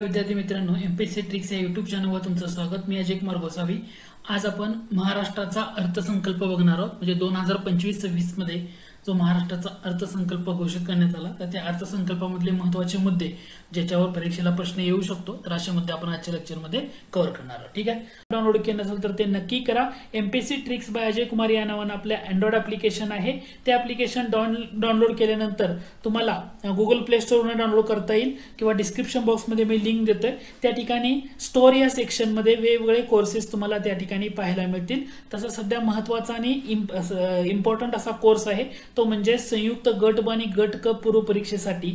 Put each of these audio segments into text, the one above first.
विद्यार्थी मित्रांनो, MPSC tricks या युट्यूब चॅनलवर तुमचं स्वागत। मी अजय कुमार गोसावी। आज आपण महाराष्ट्राचा अर्थसंकल्प बघणार आहोत। म्हणजे 2025-26 मध्ये जो महाराष्ट्राचा अर्थसंकल्प घोषित करण्यात आला, तर त्या अर्थसंकल्पामधले महत्त्वाचे मुद्दे ज्याच्यावर परीक्षेला प्रश्न येऊ शकतो, तर असे मुद्दे आपण आजच्या लेक्चरमध्ये कव्हर करणार आहोत। ठीक आहे, डाउनलोड केलं नसेल तर ते नक्की करा। MPSC tricks bye Ajay Kumar या नावाने आपले अँड्रॉइड ऍप्लिकेशन आहे। ते ऍप्लिकेशन डाउनलोड केल्यानंतर तुम्हाला गुगल प्ले स्टोरवरून डाउनलोड करता येईल किंवा डिस्क्रिप्शन बॉक्समध्ये मी लिंक देतोय। त्या ठिकाणी स्टोर या सेक्शनमध्ये वेगवेगळे कोर्सेस तुम्हाला त्या ठिकाणी पाहायला मिळतील। तसं सध्या महत्त्वाचा आणि इम्पॉर्टंट असा कोर्स आहे, तो म्हणजे संयुक्त गट ब आणि गट क पूर्व परीक्षेसाठी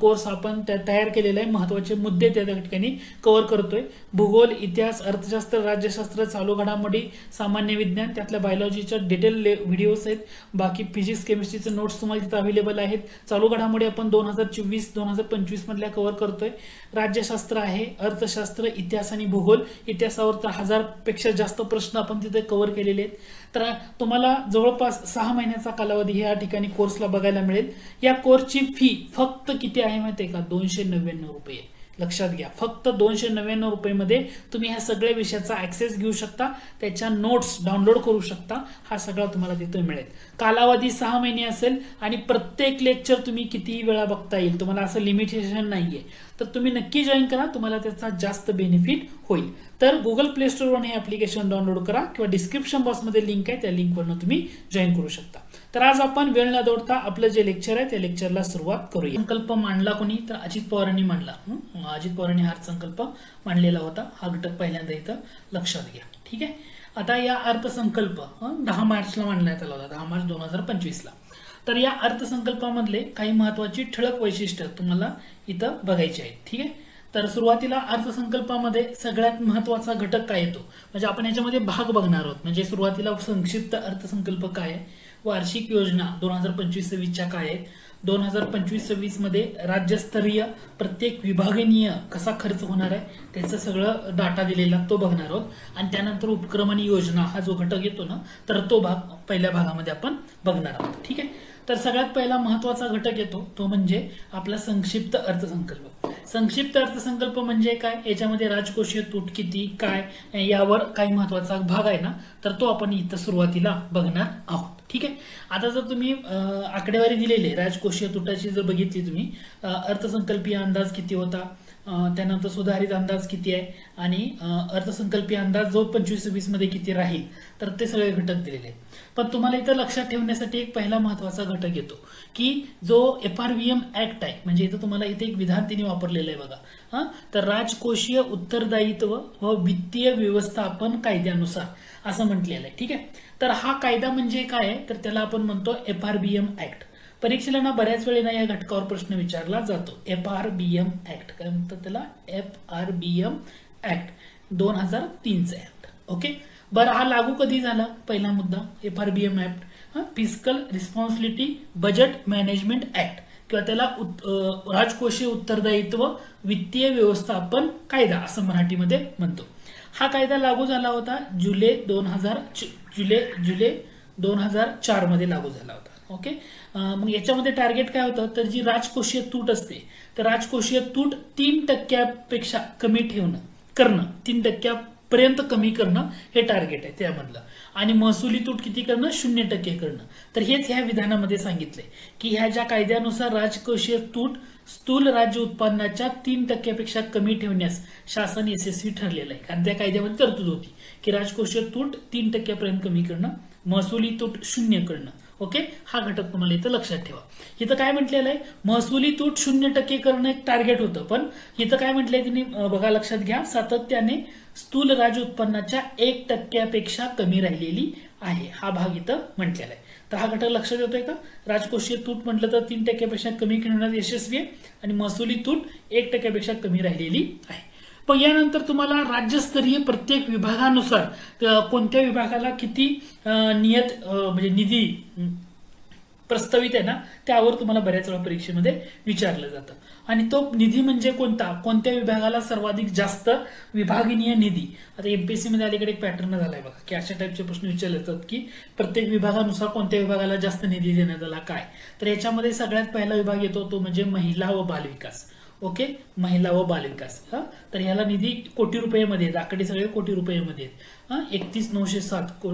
कोर्स आपण तयार केलेला आहे। महत्त्वाचे मुद्दे त्या ठिकाणी कव्हर करतोय। भूगोल, इतिहास, अर्थशास्त्र, राज्यशास्त्र, चालू घडामोडी, सामान्य विज्ञान, त्यातल्या बायोलॉजीच्या डिटेल व्हिडिओज आहेत। बाकी फिजिक्स, केमिस्ट्रीचे नोट्स तुम्हाला तिथे अवेलेबल आहेत। चालू घडामोडी आपण 2024-2025 मधल्या कव्हर करतोय। राज्यशास्त्र आहे, अर्थशास्त्र, इतिहास आणि भूगोल, इतिहासावर 1000 पेक्षा जास्त प्रश्न आपण तिथे कव्हर केलेले आहेत। तर तुम्हाला जवळपास 6 महिन्याचा कालावधी या ठिकाणी कोर्सला बघायला मिळेल। या कोर्सची फी फक्त किती आहे माहिती आहे का? 299 रुपये। लक्षात घ्या, फक्त 299 रुपये मध्ये तुम्ही ह्या सगळ्या विषयाचा ऍक्सेस घेऊ शकता, त्याच्या नोट्स डाउनलोड करू शकता। हा सगळा तुम्हाला तिथे मिळेल। कालावधी 6 महिने असेल आणि प्रत्येक लेक्चर तुम्ही कितीही वेळा बघता येईल, तुम्हाला असं लिमिटेशन नाहीये। तर तुम्ही नक्की जॉईन करा, तुम्हाला त्याचा जास्त बेनिफिट होईल। तर गुगल प्ले स्टोरवरून हे ऍप्लिकेशन डाउनलोड करा किंवा डिस्क्रिप्शन बॉक्समध्ये लिंक आहे, त्या लिंकवरून तुम्ही जॉईन करू शकता। तर आज आपण वेळ न दौडता आपलं जे लेक्चर आहे त्या लेक्चरला सुरुवात करूया। संकल्प मांडला कोणी? तर अजित पवारांनी मांडला। अजित पवारांनी हा संकल्प मांडलेला होता। हा घटक पहिल्यांदा इथं लक्षात घ्या। ठीक आहे, आता या अर्थसंकल्प 10 मार्चला मांडण्यात आला होता, 10 मार्च 2025 ला। तर या अर्थसंकल्पामधले काही महत्त्वाची ठळक वैशिष्ट्ये तुम्हाला इथं बघायची आहेत। ठीक आहे, तर सुरुवातीला अर्थसंकल्पामध्ये सगळ्यात महत्त्वाचा घटक काय येतो, म्हणजे आपण याच्यामध्ये भाग बघणार आहोत। म्हणजे सुरुवातीला संक्षिप्त अर्थसंकल्प काय आहे, वार्षिक योजना 2025-26च्या काय आहेत, 2025-26 मध्ये राज्यस्तरीय प्रत्येक विभागीय कसा खर्च होणार आहे त्याचं सगळं डाटा दिलेला तो बघणार आहोत। आणि त्यानंतर उपक्रम आणि योजना हा जो घटक येतो ना, तर तो भाग पहिल्या भागामध्ये आपण बघणार आहोत। ठीक आहे, तर सगळ्यात पहिला महत्त्वाचा घटक येतो तो म्हणजे आपला संक्षिप्त अर्थसंकल्प। संक्षिप्त अर्थसंकल्प म्हणजे काय, याच्यामध्ये राजकोषीय तूट किती काय यावर काही महत्त्वाचा भाग आहे ना, तर तो आपण इथं सुरुवातीला बघणार आहोत। ठीक आहे, आता जर तुम्ही आकडेवारी दिलेली राजकोषीय तुटाची जर बघितली तुम्ही, अर्थसंकल्पीय अंदाज किती होता, त्यानंतर सुधारित अंदाज किती आहे आणि अर्थसंकल्पीय अंदाज जो 25-26 मध्ये किती राहील, तर ते सगळे घटक दिलेले आहेत। पण तुम्हाला इथं लक्षात ठेवण्यासाठी एक पहिला महत्त्वाचा घटक येतो की जो FRBM ऍक्ट आहे, म्हणजे इथं तुम्हाला इथे एक विधान तिने वापरलेलं आहे बघा। तर राजकोषीय उत्तरदायित्व व वित्तीय व्यवस्थापन कायद्यानुसार असं म्हटलेलं आहे। ठीक आहे, तर हा कायदा म्हणजे काय आहे, तर त्याला आपण म्हणतो FRBM ऍक्ट। परीक्षेला ना बऱ्याच वेळेला या घटकावर प्रश्न विचारला जातो। FRBM ऍक्ट काय म्हणतात त्याला? FRBM ऍक्ट 2003चा ऍक्ट। ओके, बरं हा लागू कधी झाला? पहिला मुद्दा FRBM act fiscal responsibility budget management act किंवा त्याला राजकोषीय उत्तरदायित्व वित्तीय व्यवस्थापन कायदा असं मराठीमध्ये म्हणतो। हा कायदा लागू झाला होता जुलै 2004 मध्ये लागू झाला होता। ओके, मग याच्यामध्ये टार्गेट काय होतं, तर जी राजकोषीय तूट असते, तर राजकोषीय तूट 3% कमी करणं 3% कमी करणं हे टार्गेट आहे त्यामधलं। आणि महसुली तूट किती करणं? 0% करणं। तर हेच ह्या विधानामध्ये सांगितलंय की ह्या ज्या कायद्यानुसार राजकोषीय तूट स्थूल राज्य उत्पन्नाच्या 3% कमी ठेवण्यास शासन यशस्वी ठरलेलं आहे। कारण त्या कायद्यामध्ये तरतूद होती की राजकोषीय तूट 3% कमी करणं, महसुली तूट 0 करणं। ओके, हा घटक तुम्हाला इथं लक्षात ठेवा। इथं काय म्हटलेलं आहे, महसुली तूट 0% करणं एक टार्गेट होतं, पण इथं काय म्हटलंय तिने बघा, लक्षात घ्या, सातत्याने स्थूल राज्य उत्पन्नाच्या 1% कमी राहिलेली आहे, हा भाग इथं म्हटलेला आहे। तर हा घटक लक्षात येतोय का? राजकोषीय तूट म्हटलं तर 3% कमी करण्यात यशस्वी आहे आणि महसुली तूट 1% कमी राहिलेली आहे। पण यानंतर तुम्हाला राज्यस्तरीय प्रत्येक विभागानुसार कोणत्या विभागाला किती म्हणजे निधी प्रस्तावित आहे ना, त्यावर तुम्हाला बऱ्याच वेळा परीक्षेमध्ये विचारलं जातं। आणि तो निधी म्हणजे कोणता, कोणत्या विभागाला सर्वाधिक जास्त विभागीय निधी। आता एमपीएससी मध्ये अलीकडे एक पॅटर्न झालाय बघा की अशा टाइपचे प्रश्न विचारले जातात की प्रत्येक विभागानुसार कोणत्या विभागाला जास्त निधी देण्यात आला काय। तर याच्यामध्ये सगळ्यात पहिला विभाग येतो तो म्हणजे महिला व बालविकास। ओके, महिला व बालविकास. तर ह्याला निधी कोटी रुपयामध्ये आहेत, आकडे सगळे कोटी रुपयामध्ये आहेत. 31,907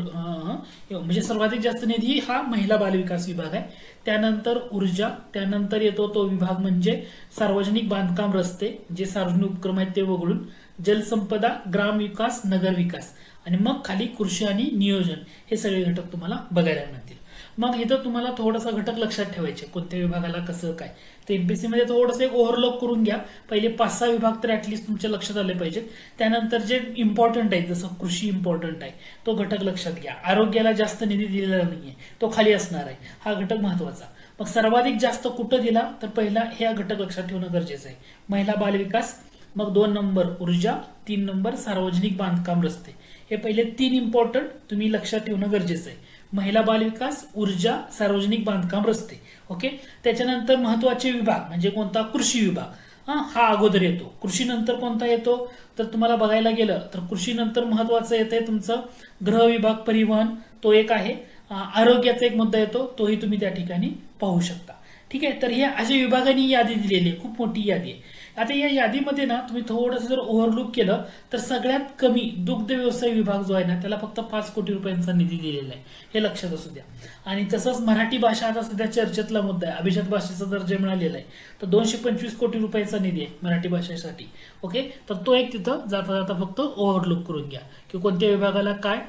म्हणजे सर्वाधिक जास्त निधी हा महिला बालविकास विभाग आहे. त्यानंतर ऊर्जा, त्यानंतर येतो तो विभाग म्हणजे सार्वजनिक बांधकाम रस्ते, जे सार्वजनिक उपक्रम आहेत ते वगळून, जलसंपदा, ग्रामविकास, नगरविकास, आणि मग खाली कृषी आणि नियोजन, हे सगळे घटक तुम्हाला बघायला मिळतील. मग इथं तुम्हाला थोडासा घटक लक्षात ठेवायचे, कोणत्या विभागाला कसं काय. तर एमपीएससी मध्ये थोडंसं एक ओव्हरलॉक करून घ्या. पहिले 5-6 विभाग तर ऍटलिस्ट तुमच्या लक्षात आले पाहिजेत. त्यानंतर जे इम्पॉर्टंट आहे, जसं कृषी इम्पॉर्टंट आहे, तो घटक लक्षात घ्या. आरोग्याला जास्त निधी दिलेला नाहीये, तो खाली असणार आहे, हा घटक महत्वाचा. मग सर्वाधिक जास्त कुठं दिला, तर पहिला हे घटक लक्षात ठेवणं गरजेचं आहे, महिला बालविकास. मग 2 नंबर ऊर्जा, 3 नंबर सार्वजनिक बांधकाम रस्ते. हे पहिले 3 इम्पॉर्टंट तुम्ही लक्षात ठेवणं गरजेचं आहे, महिला बालविकास, ऊर्जा, सार्वजनिक बांधकाम रस्ते. ओके. त्याच्यानंतर महत्वाचे विभाग म्हणजे कोणता, कृषी विभाग. हा अगोदर येतो. कृषी नंतर कोणता येतो, तर तुम्हाला बघायला गेलं तर कृषी नंतर महत्वाचं येतंय तुमचं गृह विभाग, परिवहन, तो एक आहे. आरोग्याचा एक मुद्दा येतो, तोही तुम्ही त्या ठिकाणी पाहू शकता. ठीक आहे. तर हे अशा विभागांनी यादी दिलेली आहे, खूप मोठी यादी आहे. आता या यादीमध्ये ना तुम्ही थोडंसं जर ओव्हरलुक केलं तर सगळ्यात कमी दुग्ध व्यवसाय विभाग जो आहे ना, त्याला फक्त 5 कोटी रुपयांचा निधी दिलेला आहे, हे लक्षात असू द्या. आणि तसंच मराठी भाषा आता सध्या चर्चेतला मुद्दा आहे, अभिजात भाषेचा दर्जा मिळालेला आहे, तर 225 कोटी रुपयांचा निधी आहे मराठी भाषेसाठी. ओके. तर तो एक तिथं जाता जाता फक्त ओव्हरलुक करून घ्या की कोणत्या विभागाला काय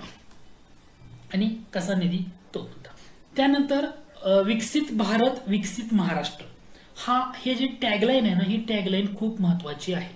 आणि कसा निधी, तो मुद्दा. त्यानंतर विकसित भारत, विकसित महाराष्ट्र, हे जे टॅगलाईन आहे ना, ही टॅगलाईन खूप महत्वाची आहे.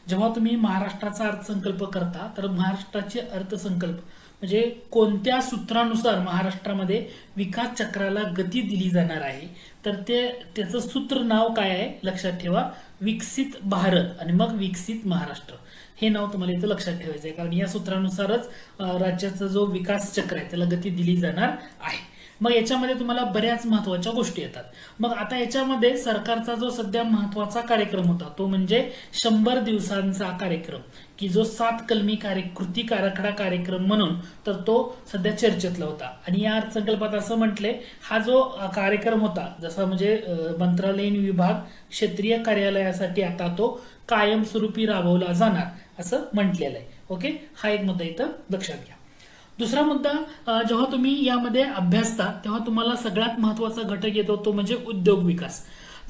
जेव्हा तुम्ही महाराष्ट्राचा अर्थसंकल्प करता, तर महाराष्ट्राचे अर्थसंकल्प म्हणजे कोणत्या सूत्रानुसार महाराष्ट्रामध्ये विकास चक्राला गती दिली जाणार आहे, तर त्याचं सूत्र नाव काय आहे लक्षात ठेवा, विकसित भारत आणि मग विकसित महाराष्ट्र, हे नाव तुम्हाला इथं लक्षात ठेवायचं आहे. कारण या सूत्रानुसारच राज्याचा जो विकास चक्र आहे त्याला गती दिली जाणार आहे. मग याच्यामध्ये तुम्हाला बऱ्याच महत्वाच्या गोष्टी येतात. मग आता याच्यामध्ये सरकारचा जो सध्या महत्वाचा कार्यक्रम होता, तो म्हणजे 100 दिवसांचा कार्यक्रम, की जो 7 कलमी कृती आराखडा कार्यक्रम म्हणून, तर तो सध्या चर्चेतला होता. आणि या अर्थसंकल्पात असं म्हटलंय, हा जो कार्यक्रम होता, जसा म्हणजे मंत्रालयीन विभाग क्षेत्रीय कार्यालयासाठी आता तो कायमस्वरूपी राबवला जाणार असं म्हटलेलं आहे. ओके. हा एक मुद्दा इथं लक्षात घ्या. दुसरा मुद्दा, जेव्हा तुम्ही यामध्ये अभ्यासता तेव्हा तुम्हाला सगळ्यात महत्वाचा घटक येतो, तो म्हणजे उद्योग विकास.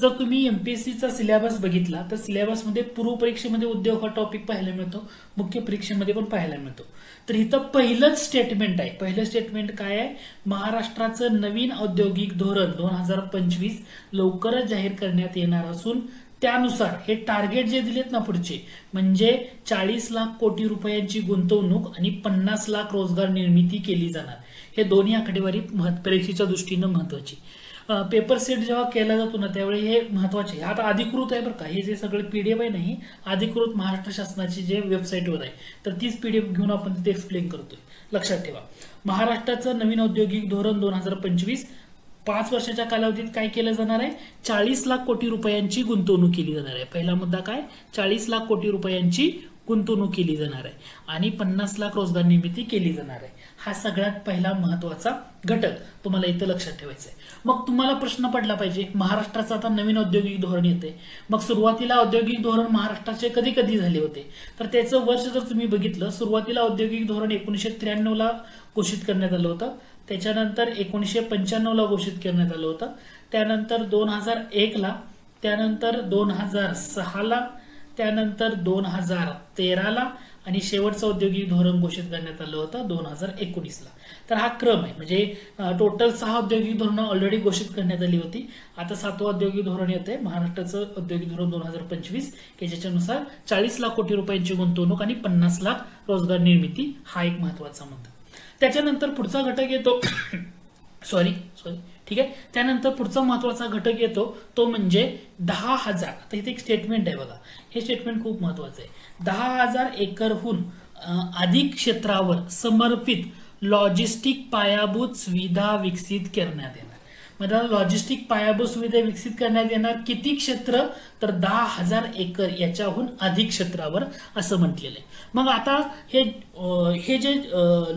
जर तुम्ही एमपीएससीचा सिलेबस बघितला तर सिलेबसमध्ये पूर्व परीक्षेमध्ये उद्योग हा टॉपिक पाहायला मिळतो, मुख्य परीक्षेमध्ये पण पाहायला मिळतो. तर इथं पहिलंच स्टेटमेंट आहे. पहिलं स्टेटमेंट काय आहे, महाराष्ट्राचं नवीन औद्योगिक धोरण 2025 लवकरच जाहीर करण्यात येणार असून त्यानुसार हे टार्गेट जे दिलेत ना पुढचे, म्हणजे 40 लाख कोटी रुपयांची गुंतवणूक आणि 50 लाख रोजगार निर्मिती केली जाणार. हे दोन्ही आकडेवारी परीक्षेच्या दृष्टीनं महत्वाची. पेपर सेट जेव्हा केला जातो ना त्यावेळी हे महत्वाचे. आता अधिकृत आहे बरं का, हे जे सगळे पीडीएफ आहे ना, ही अधिकृत महाराष्ट्र शासनाची जे वेबसाईटवर आहे, तर तीच पीडीएफ घेऊन आपण तिथे एक्सप्लेन करतोय. लक्षात ठेवा, महाराष्ट्राचं नवीन औद्योगिक धोरण 2025 5 वर्षाच्या कालावधीत काय केलं जाणार आहे, 40 लाख कोटी रुपयांची गुंतवणूक केली जाणार आहे. पहिला मुद्दा काय, 40 लाख कोटी रुपयांची गुंतवणूक केली जाणार आहे आणि 50 लाख रोजगार निर्मिती केली जाणार आहे. हा सगळ्यात पहिला महत्वाचा घटक तुम्हाला इथं लक्षात ठेवायचा आहे. मग तुम्हाला प्रश्न पडला पाहिजे, महाराष्ट्राचं आता नवीन औद्योगिक धोरण येते, मग सुरुवातीला औद्योगिक धोरण महाराष्ट्राचे कधी कधी झाले होते, तर त्याचं वर्ष जर तुम्ही बघितलं, सुरुवातीला औद्योगिक धोरण 1993 ला घोषित करण्यात आलं होतं, त्याच्यानंतर 1995 ला घोषित करण्यात आलं होतं, त्यानंतर 2001 ला, त्यानंतर 2006 ला, त्यानंतर 2013 ला आणि शेवटचं औद्योगिक धोरण घोषित करण्यात आलं होतं 2019 ला. तर हा क्रम आहे. म्हणजे टोटल 6 औद्योगिक धोरणं ऑलरेडी घोषित करण्यात आली होती. आता 7वं औद्योगिक धोरण येते, महाराष्ट्राचं औद्योगिक धोरण 2025, की ज्याच्यानुसार 40 लाख कोटी रुपयांची गुंतवणूक आणि 50 लाख रोजगार निर्मिती, हा एक महत्वाचा मुद्दा. त्याच्यानंतर पुढचा घटक येतो सॉरी ठीक आहे. त्यानंतर पुढचा महत्वाचा घटक येतो तो म्हणजे 10,000. आता इथे एक स्टेटमेंट आहे बघा, हे स्टेटमेंट खूप महत्वाचं आहे. 10,000 एकरहून अधिक क्षेत्रावर समर्पित लॉजिस्टिक पायाभूत सुविधा विकसित करण्यात येणार. मग लॉजिस्टिक पायाभूत सुविधा विकसित करण्यात येणार किती क्षेत्र, तर 10,000 एकर याच्याहून अधिक क्षेत्रावर असं म्हटलेलं आहे. मग आता हे जे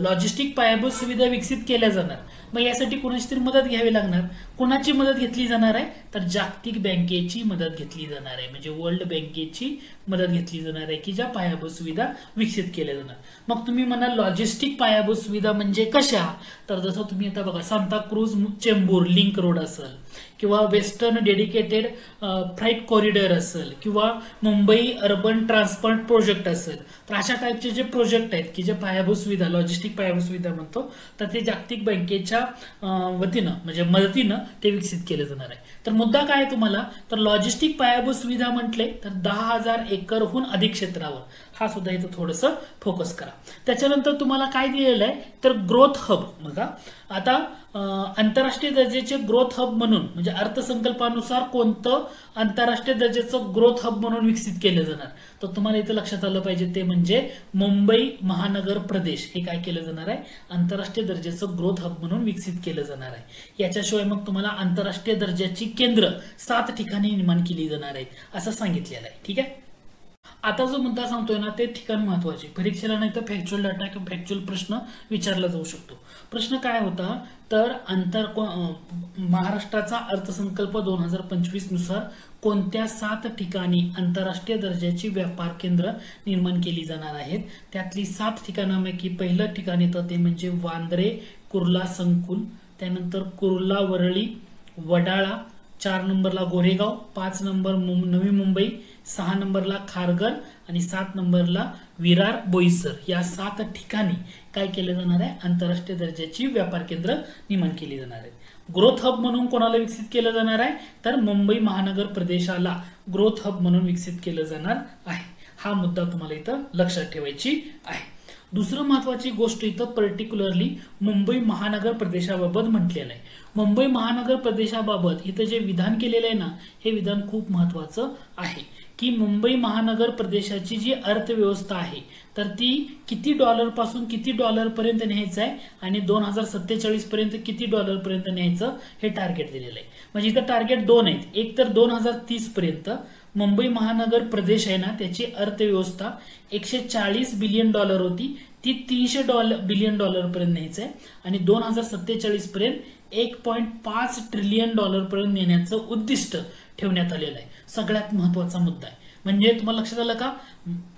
लॉजिस्टिक पायाभूत सुविधा विकसित केल्या जाणार, मग यासाठी कोणाची तरी मदत घ्यावी लागणार. कोणाची मदत घेतली जाणार आहे, तर जागतिक बँकेची मदत घेतली जाणार आहे. म्हणजे वर्ल्ड बँकेची मदत घेतली जाणार आहे की ज्या पायाभूत सुविधा विकसित केल्या जाणार. मग तुम्ही म्हणाल लॉजिस्टिक पायाभूत सुविधा म्हणजे कशा, तर जसं तुम्ही आता बघा सांताक्रूज चेंबूर लिंक रोड असेल किंवा वेस्टर्न डेडिकेटेड फ्राईट कॉरिडॉर असेल किंवा मुंबई अर्बन ट्रान्सपोर्ट प्रोजेक्ट असेल, तर अशा टाईपचे जे प्रोजेक्ट आहेत की जे पायाभूत सुविधा लॉजिस्टिक पायाभूत सुविधा म्हणतो, तर ते जागतिक बँकेच्या वतीनं म्हणजे मदतीनं ते विकसित केले जाणार आहे. तर मुद्दा काय आहे तुम्हाला, तर लॉजिस्टिक पायाभूत सुविधा म्हटले तर 10,000 एकरहून अधिक क्षेत्रावर, हा सुद्धा इथं थोडंसं फोकस करा. त्याच्यानंतर तुम्हाला काय दिलेलं आहे, तर ग्रोथ हब. बघा आता आंतरराष्ट्रीय दर्जाचे ग्रोथ हब म्हणून म्हणजे अर्थसंकल्पानुसार कोणतं आंतरराष्ट्रीय दर्जाचं ग्रोथ हब म्हणून विकसित केलं जाणार, तर तुम्हाला इथं लक्षात आलं पाहिजे ते म्हणजे मुंबई महानगर प्रदेश हे काय केलं जाणार आहे, आंतरराष्ट्रीय दर्जाचं ग्रोथ हब म्हणून विकसित केलं जाणार आहे. याच्याशिवाय मग तुम्हाला आंतरराष्ट्रीय दर्जाची केंद्र 7 ठिकाणी निर्माण केली जाणार आहेत असं सांगितलेलं आहे. ठीक आहे. आता जो मुद्दा सांगतोय ना ते ठिकाण महत्वाचे, परीक्षेला नाही तर फॅक्च्युअल डाटा किंवा फॅक्च्युअल प्रश्न विचारला जाऊ शकतो. प्रश्न काय होता, तर महाराष्ट्राचा अर्थसंकल्प 2025 नुसार कोणत्या 7 ठिकाणी आंतरराष्ट्रीय दर्जाची व्यापार केंद्र निर्माण केली जाणार आहेत. त्यातली 7 ठिकाणांपैकी पहिलं ठिकाण येतं ते म्हणजे वांद्रे कुर्ला संकुल, त्यानंतर कुर्ला वरळी, वडाळा, 4 नंबरला गोरेगाव, 5 नंबर नवी मुंबई, 6 नंबरला खारघर आणि 7 नंबरला विरार बोईसर. या 7 ठिकाणी काय केलं जाणार आहे, आंतरराष्ट्रीय दर्जाची व्यापार केंद्र निर्माण केली जाणार आहेत. ग्रोथ हब म्हणून कोणाला विकसित केलं जाणार आहे, तर मुंबई महानगर प्रदेशाला ग्रोथ हब म्हणून विकसित केलं जाणार आहे. हा मुद्दा तुम्हाला इथं लक्षात ठेवायची आहे. दुसरं महत्वाची गोष्ट इथं पर्टिक्युलरली मुंबई महानगर प्रदेशाबाबत म्हटलेलं आहे. मुंबई महानगर प्रदेशाबाबत इथं जे विधान केलेलं आहे ना, हे विधान खूप महत्वाचं आहे की मुंबई महानगर प्रदेशाची जी अर्थव्यवस्था आहे तर ती किती डॉलर पासून किती डॉलर पर्यंत न्यायचं आहे आणि 2047 पर्यंत किती डॉलर पर्यंत न्यायचं हे टार्गेट दिलेलं आहे. म्हणजे इथं टार्गेट 2 आहेत. एक तर 2030 पर्यंत मुंबई महानगर प्रदेश आहे ना त्याची अर्थव्यवस्था 140 बिलियन डॉलर होती, ती 300 बिलियन डॉलर पर्यंत न्यायचं आहे आणि 2047 पर्यंत 1.5 ट्रिलियन डॉलर पर्यंत नेण्याचं उद्दिष्ट ठेवण्यात आलेलं आहे. सगळ्यात महत्वाचा मुद्दा आहे. म्हणजे तुम्हाला लक्षात आलं का,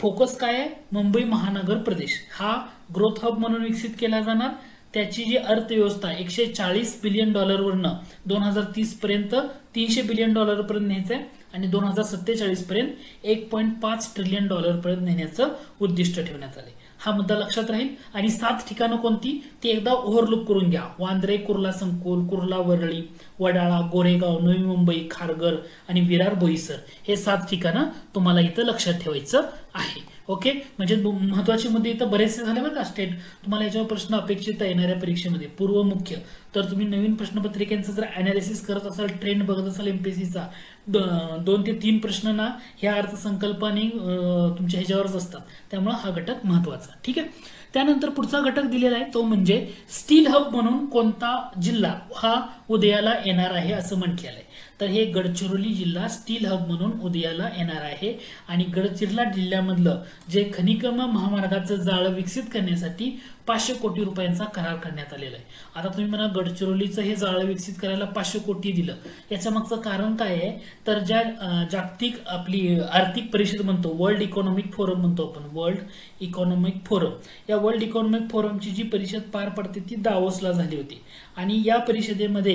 फोकस काय आहे, मुंबई महानगर प्रदेश हा ग्रोथ हब म्हणून विकसित केला जाणार. त्याची जी अर्थव्यवस्था 140 बिलियन डॉलरवरनं 2030 पर्यंत 300 बिलियन डॉलर पर्यंत न्यायचं आहे आणि 2047 पर्यंत 1.5 ट्रिलियन डॉलर पर्यंत नेण्याचं उद्दिष्ट ठेवण्यात आले. हा मुद्दा लक्षात राहील. आणि 7 ठिकाणं कोणती ती एकदा ओव्हरलुक करून घ्या. वांद्रे कुर्ला संकुल, कुर्ला वरळी, वडाळा, गोरेगाव, नवी मुंबई, खारघर आणि विरार बोईसर हे 7 ठिकाणं तुम्हाला इथं लक्षात ठेवायचं आहे. ओके, म्हणजे महत्वाचे मुद्दे इथं बरेचसे झाले बरं का. स्टेट तुम्हाला याच्यावर प्रश्न अपेक्षित आहे येणाऱ्या परीक्षेमध्ये पूर्व मुख्य. तर तुम्ही नवीन प्रश्नपत्रिकांचं जर अनालिसिस करत असाल, ट्रेंड बघत असाल एमपीएससीचा, 2 ते 3 प्रश्न ना ह्या अर्थसंकल्पाने तुमच्या ह्याच्यावरच असतात. त्यामुळे हा घटक महत्वाचा. ठीक आहे. त्यानंतर पुढचा घटक दिलेला आहे तो म्हणजे स्टील हब म्हणून कोणता जिल्हा हा उदयाला येणार आहे असं म्हटलेलं आहे. तर हे गडचिरोली जिल्हा स्टील हब म्हणून उदयाला येणार आहे. आणि गडचिरोली जिल्ह्यामधलं जे खनिकर्म महामार्गाचं जाळं विकसित करण्यासाठी 500 कोटी रुपयांचा करार करण्यात आलेला आहे. आता तुम्ही म्हणा गडचिरोलीचं हे जाळं विकसित करायला 500 कोटी दिलं, याच्या मागचं कारण काय आहे, तर ज्या जागतिक आपली आर्थिक परिषद म्हणतो, वर्ल्ड इकॉनॉमिक फोरम म्हणतो आपण, वर्ल्ड इकॉनॉमिक फोरम, या वर्ल्ड इकॉनॉमिक फोरमची जी परिषद पार पडते ती दावोसला झाली होती. आणि या परिषदेमध्ये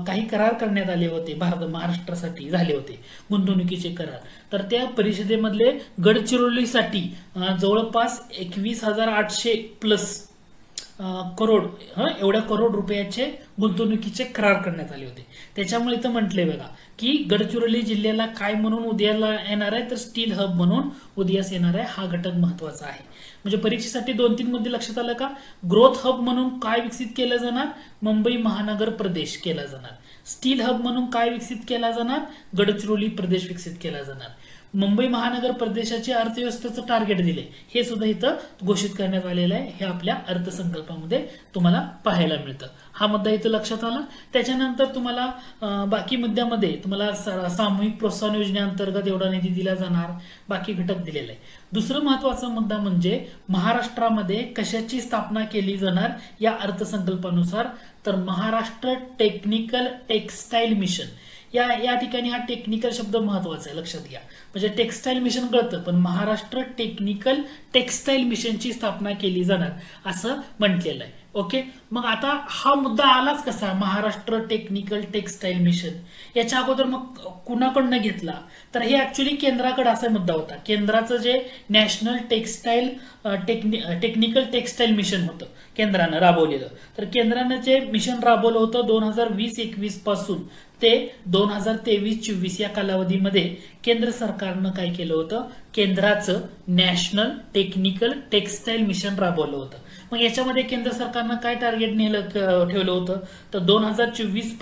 काही करार करण्यात आले होते, महाराष्ट्रासाठी झाले होते गुंतवणुकीचे करार. तर त्या परिषदेमधले गडचिरोलीसाठी जवळपास 21,800 प्लस करोड एवढ्या करोड रुपयाचे गुंतवणुकीचे करार करण्यात आले होते. त्याच्यामुळे इथं म्हटलंय बघा की गडचिरोली जिल्ह्याला काय म्हणून उदयाला येणार आहे, तर स्टील हब म्हणून उदयास येणार आहे. हा घटक महत्वाचा आहे. म्हणजे परीक्षेसाठी 2-3 मुद्दे लक्षात आलं का. ग्रोथ हब म्हणून काय विकसित केलं जाणार, मुंबई महानगर प्रदेश केला जाणार. स्टील हब म्हणून काय विकसित केला जाणार, गडचिरोली प्रदेश विकसित केला जाणार. मुंबई महानगर प्रदेशाची अर्थव्यवस्थेचं टार्गेट दिले, हे सुद्धा इथं घोषित करण्यात आलेलं आहे. हे आपल्या अर्थसंकल्पामध्ये तुम्हाला पाहायला मिळतं. हा मुद्दा इथं लक्षात आला. त्याच्यानंतर तुम्हाला बाकी मुद्द्यामध्ये तुम्हाला सामूहिक प्रोत्साहन योजनेअंतर्गत एवढा निधी दिला जाणार, बाकी घटक दिलेले आहे. दुसरं महत्वाचा मुद्दा म्हणजे महाराष्ट्रामध्ये कशाची स्थापना केली जाणार या अर्थसंकल्पानुसार, तर महाराष्ट्र टेक्निकल टेक्सटाईल मिशन. या ठिकाणी हा टेक्निकल शब्द महत्वाचा आहे, लक्षात घ्या. म्हणजे टेक्सटाईल मिशन कळतं, पण महाराष्ट्र टेक्निकल टेक्सटाईल मिशनची स्थापना केली जाणार असं म्हटलेलं आहे. ओके, मग आता हा मुद्दा आलाच कसा, महाराष्ट्र टेक्निकल टेक्सटाईल मिशन. याच्या अगोदर मग कुणाकडनं घेतला, तर हे ऍक्च्युली केंद्राकडे असा मुद्दा होता. केंद्राचं जे national textile technical textile mission होतं केंद्रानं राबवलेलं, तर केंद्रानं जे मिशन राबवलं होतं 2020-21 पासून ते 2023-24 या कालावधीमध्ये केंद्र सरकारनं काय केलं होतं, केंद्राचं नॅशनल टेक्निकल टेक्सटाईल मिशन राबवलं होतं. मग याच्यामध्ये केंद्र सरकारनं काय टार्गेट ठेवलं होतं, तर 2024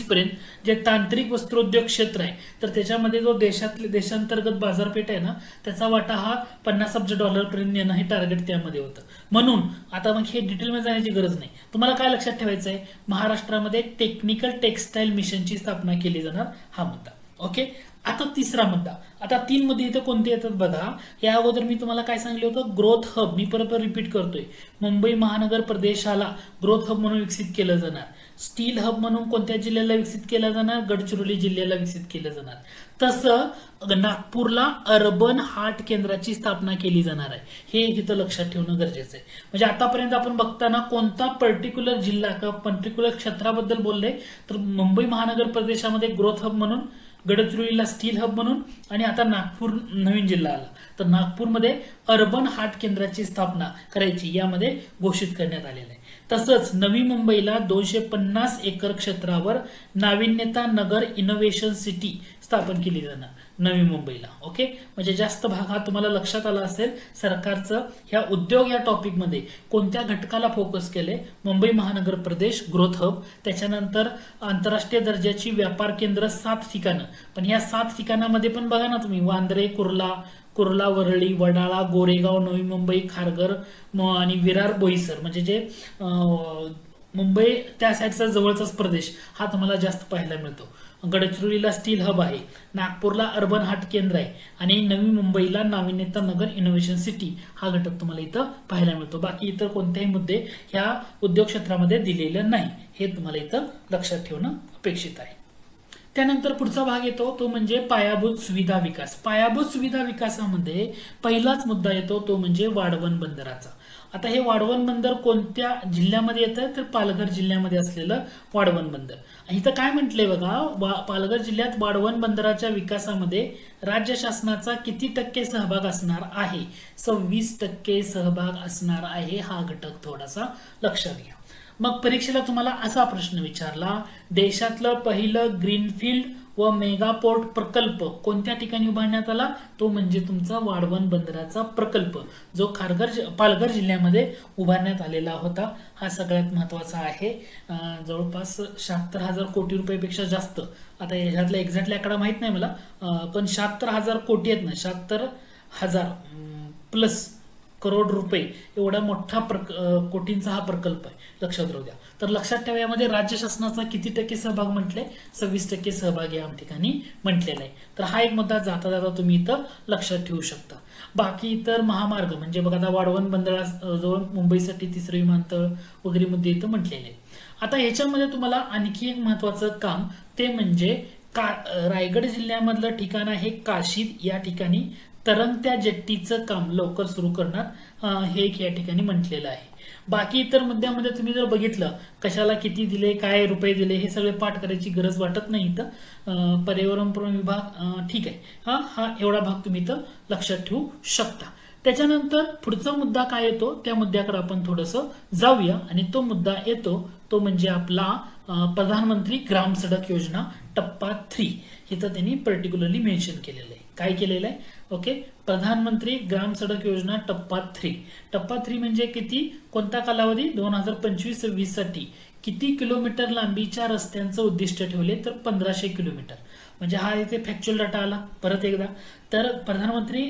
पर्यंत जे तांत्रिक वस्त्रोद्योग क्षेत्र आहे, तर त्याच्यामध्ये जो देशांतर्गत बाजारपेठ आहे ना, त्याचा वाटा हा $50 अब्ज पर्यंत नेणं हे टार्गेट त्यामध्ये होतं. म्हणून आता मग हे डिटेलमध्ये जाण्याची गरज नाही. तुम्हाला काय लक्षात ठेवायचं आहे, महाराष्ट्रामध्ये टेक्निकल टेक्सटाईल मिशनची स्थापना केली जाणार, हा मुद्दा. ओके, आता तिसरा मुद्दा. आता 3 मुद्दे इथे कोणते येतात बघा. या अगोदर मी तुम्हाला काय सांगितलं होतं, ग्रोथ हब. मी परत रिपीट करतोय, मुंबई महानगर प्रदेशाला ग्रोथ हब म्हणून विकसित केलं जाणार. स्टील हब म्हणून कोणत्या जिल्ह्याला विकसित केलं जाणार, गडचिरोली जिल्ह्याला विकसित केलं जाणार. तसं नागपूरला अर्बन हार्ट केंद्राची स्थापना केली जाणार आहे. हे इथं लक्षात ठेवणं गरजेचं आहे. म्हणजे आतापर्यंत आपण बघताना कोणता पर्टिक्युलर जिल्हा किंवा पर्टिक्युलर क्षेत्राबद्दल बोलले, तर मुंबई महानगर प्रदेशामध्ये ग्रोथ हब म्हणून, गडचिरोलीला स्टील हब म्हणून, आणि आता नागपूर नवीन जिल्हा आला, तर नागपूरमध्ये अर्बन हार्ट केंद्राची स्थापना करायची यामध्ये घोषित करण्यात आलेलं आहे. तसंच नवी मुंबईला 250 एकर क्षेत्रावर नाविन्यता नगर इनोव्हेशन सिटी स्थापन केली जाणार नवी मुंबईला. ओके, म्हणजे जास्त भाग हा तुम्हाला लक्षात आला असेल. सरकारचं ह्या उद्योग या टॉपिकमध्ये कोणत्या घटकाला फोकस केले, मुंबई महानगर प्रदेश ग्रोथ हब, त्याच्यानंतर आंतरराष्ट्रीय दर्जाची व्यापार केंद्र 7 ठिकाणं. पण ह्या 7 ठिकाणामध्ये पण बघा ना तुम्ही, वांद्रे, कुर्ला, वरळी, वडाळा, गोरेगाव, नवी मुंबई, खारघर आणि विरार, बोईसर, म्हणजे जे मुंबई त्या साईडचा जवळचाच प्रदेश हा तुम्हाला जास्त पाहायला मिळतो. गडचिरोलीला स्टील हब आहे, नागपूरला अर्बन हार्ट केंद्र आहे, आणि नवी मुंबईला नाविन्यता नगर इनोव्हेशन सिटी हा घटक तुम्हाला इथं पाहायला मिळतो. बाकी इतर कोणतेही मुद्दे ह्या उद्योग क्षेत्रामध्ये दिलेले नाही, हे तुम्हाला इथं लक्षात ठेवणं अपेक्षित आहे. त्यानंतर पुढचा भाग येतो तो म्हणजे पायाभूत सुविधा विकास. पायाभूत सुविधा विकासामध्ये पहिलाच मुद्दा येतो तो म्हणजे वाढवण बंदराचा. आता हे वाढवण बंदर कोणत्या जिल्ह्यामध्ये येतं, तर पालघर जिल्ह्यामध्ये असलेलं वाढवण बंदर. इथं काय म्हटलंय बघा, पालघर जिल्ह्यात वाढवण बंदराच्या विकासामध्ये राज्य शासनाचा किती टक्के सहभाग असणार आहे, 26% सहभाग असणार आहे. हा घटक थोडासा लक्षात घ्या. मग परीक्षेला तुम्हाला असा प्रश्न विचारला, देशातलं पहिलं ग्रीनफील्ड व मेगापोर्ट प्रकल्प कोणत्या ठिकाणी उभारण्यात आला, तो म्हणजे तुमचा वाढवण बंदराचा प्रकल्प, जो पालघर जिल्ह्यामध्ये उभारण्यात आलेला होता. हा सगळ्यात महत्वाचा आहे. जवळपास 76,000 कोटी रुपयापेक्षा जास्त, आता याच्यातला एक्झॅक्टली आकडा माहित नाही मला, पण 76,000 कोटी आहेत ना, 76,000 प्लस करोड रुपये एवढा मोठा कोटींचा हा प्रकल्प आहे, लक्षात राहू द्या. तर लक्षात ठेवा, यामध्ये राज्य शासनाचा किती टक्के सहभाग म्हटले, 26% सहभाग या ठिकाणी म्हटलेला आहे. तर हा एक मुद्दा जाता जाता तुम्ही इथं लक्षात ठेवू शकता. बाकी इतर महामार्ग म्हणजे बघा, आता वाढवण बंदराजवळ मुंबईसाठी 3रं विमानतळ वगैरे मुद्दे इथं म्हटलेले आहेत. आता ह्याच्यामध्ये तुम्हाला आणखी एक महत्वाचं काम ते म्हणजे रायगड जिल्ह्यामधलं ठिकाण आहे काशीद. या ठिकाणी तरंगत्या जेट्टीचं काम लवकर सुरू करणार हे एक या ठिकाणी म्हटलेलं आहे. बाकी इतर मुद्द्यामध्ये तुम्ही जर बघितलं कशाला किती दिले, काय रुपये दिले, हे सगळे पाठ करायची गरज वाटत नाही इथं. पर्यावरण विभाग ठीक आहे, हा एवढा भाग तुम्ही इथं लक्षात ठेवू शकता. त्याच्यानंतर पुढचा मुद्दा काय येतो, त्या मुद्द्याकडे आपण थोडंसं जाऊया. आणि तो मुद्दा येतो तो म्हणजे आपला प्रधानमंत्री ग्राम सडक योजना टप्पा 3. इथं त्यांनी पर्टिक्युलरली मेन्शन केलेलं आहे. काय केलेलं आहे, ओके, प्रधानमंत्री ग्राम सडक योजना टप्पा 3. टप्पा 3 म्हणजे किती, कोणता कालावधी, 2025-26 साठी किती किलोमीटर लांबीच्या रस्त्यांचं उद्दिष्ट ठेवले, तर 1500 किलोमीटर. म्हणजे हा इथे फॅक्च्युअल डाटा आला परत एकदा. तर प्रधानमंत्री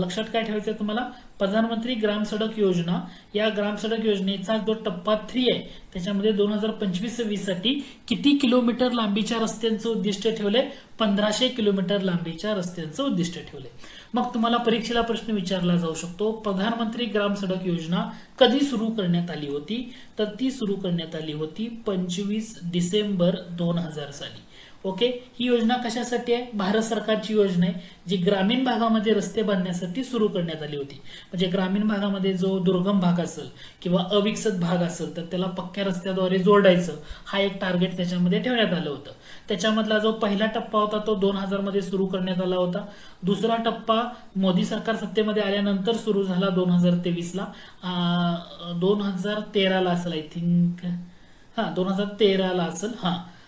लक्षात काय ठेवायचं तुम्हाला, प्रधानमंत्री ग्राम सडक योजना, या ग्राम सडक योजनेचा जो टप्पा 3 आहे त्याच्यामध्ये 2025-26 साठी किती किलोमीटर लांबीच्या रस्त्यांचं उद्दिष्ट ठेवले, 1500 किलोमीटर लांबीच्या रस्त्यांचं उद्दिष्ट ठेवले. मग तुम्हाला परीक्षेला प्रश्न विचारला जाऊ शकतो, प्रधानमंत्री ग्राम सडक योजना कधी सुरू करण्यात आली होती, तर ती सुरू करण्यात आली होती 25 डिसेंबर 2000 साली. ओके, ही योजना कशासाठी आहे, भारत सरकारची योजना आहे जी ग्रामीण भागामध्ये रस्ते बांधण्यासाठी सुरू करण्यात आली होती. म्हणजे ग्रामीण भागामध्ये जो दुर्गम भाग असेल किंवा अविकसित भाग असेल तर त्याला पक्क्या रस्त्याद्वारे जोडायचं, हा एक टार्गेट त्याच्यामध्ये ठेवण्यात आलं होतं. त्याच्यामधला जो पहिला टप्पा होता तो 2000 मध्ये सुरू करण्यात आला होता. दुसरा टप्पा मोदी सरकार सत्तेमध्ये आल्यानंतर सुरू झाला 2023ला, 2013ला असेल आय थिंक, 2013ला असेल,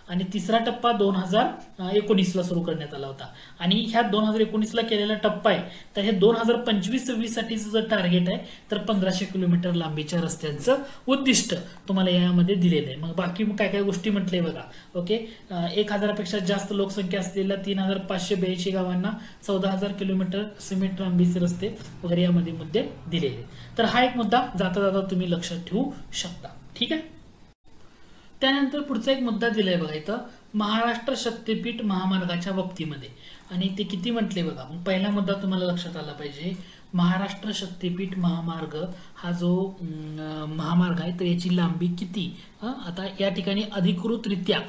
आणि तिसरा टप्पा 2019ला सुरू करण्यात आला होता. आणि ह्या 2019ला केलेला टप्पा आहे, तर हे 2025-26 साठीचं जर टार्गेट आहे तर 1500 किलोमीटर लांबीच्या रस्त्यांचं उद्दिष्ट तुम्हाला यामध्ये दिलेलं आहे. मग बाकी काय काय गोष्टी म्हटले बघा. ओके, 1000पेक्षा जास्त लोकसंख्या असलेल्या 3582 गावांना 14000 किलोमीटर सिमेंट लांबीचे रस्ते वगैरे यामध्ये मुद्दे दिलेले. तर हा एक मुद्दा जाता जाता तुम्ही लक्षात ठेवू शकता. ठीक आहे. त्यानंतर पुढचा एक मुद्दा दिलाय बघा इथं, महाराष्ट्र शक्तीपीठ महामार्गाच्या बाबतीमध्ये, आणि ते किती म्हटले बघा. पहिला मुद्दा तुम्हाला लक्षात आला पाहिजे, महाराष्ट्र शक्तीपीठ महामार्ग हा जो महामार्ग आहे तर याची लांबी किती. आता या ठिकाणी अधिकृतरित्या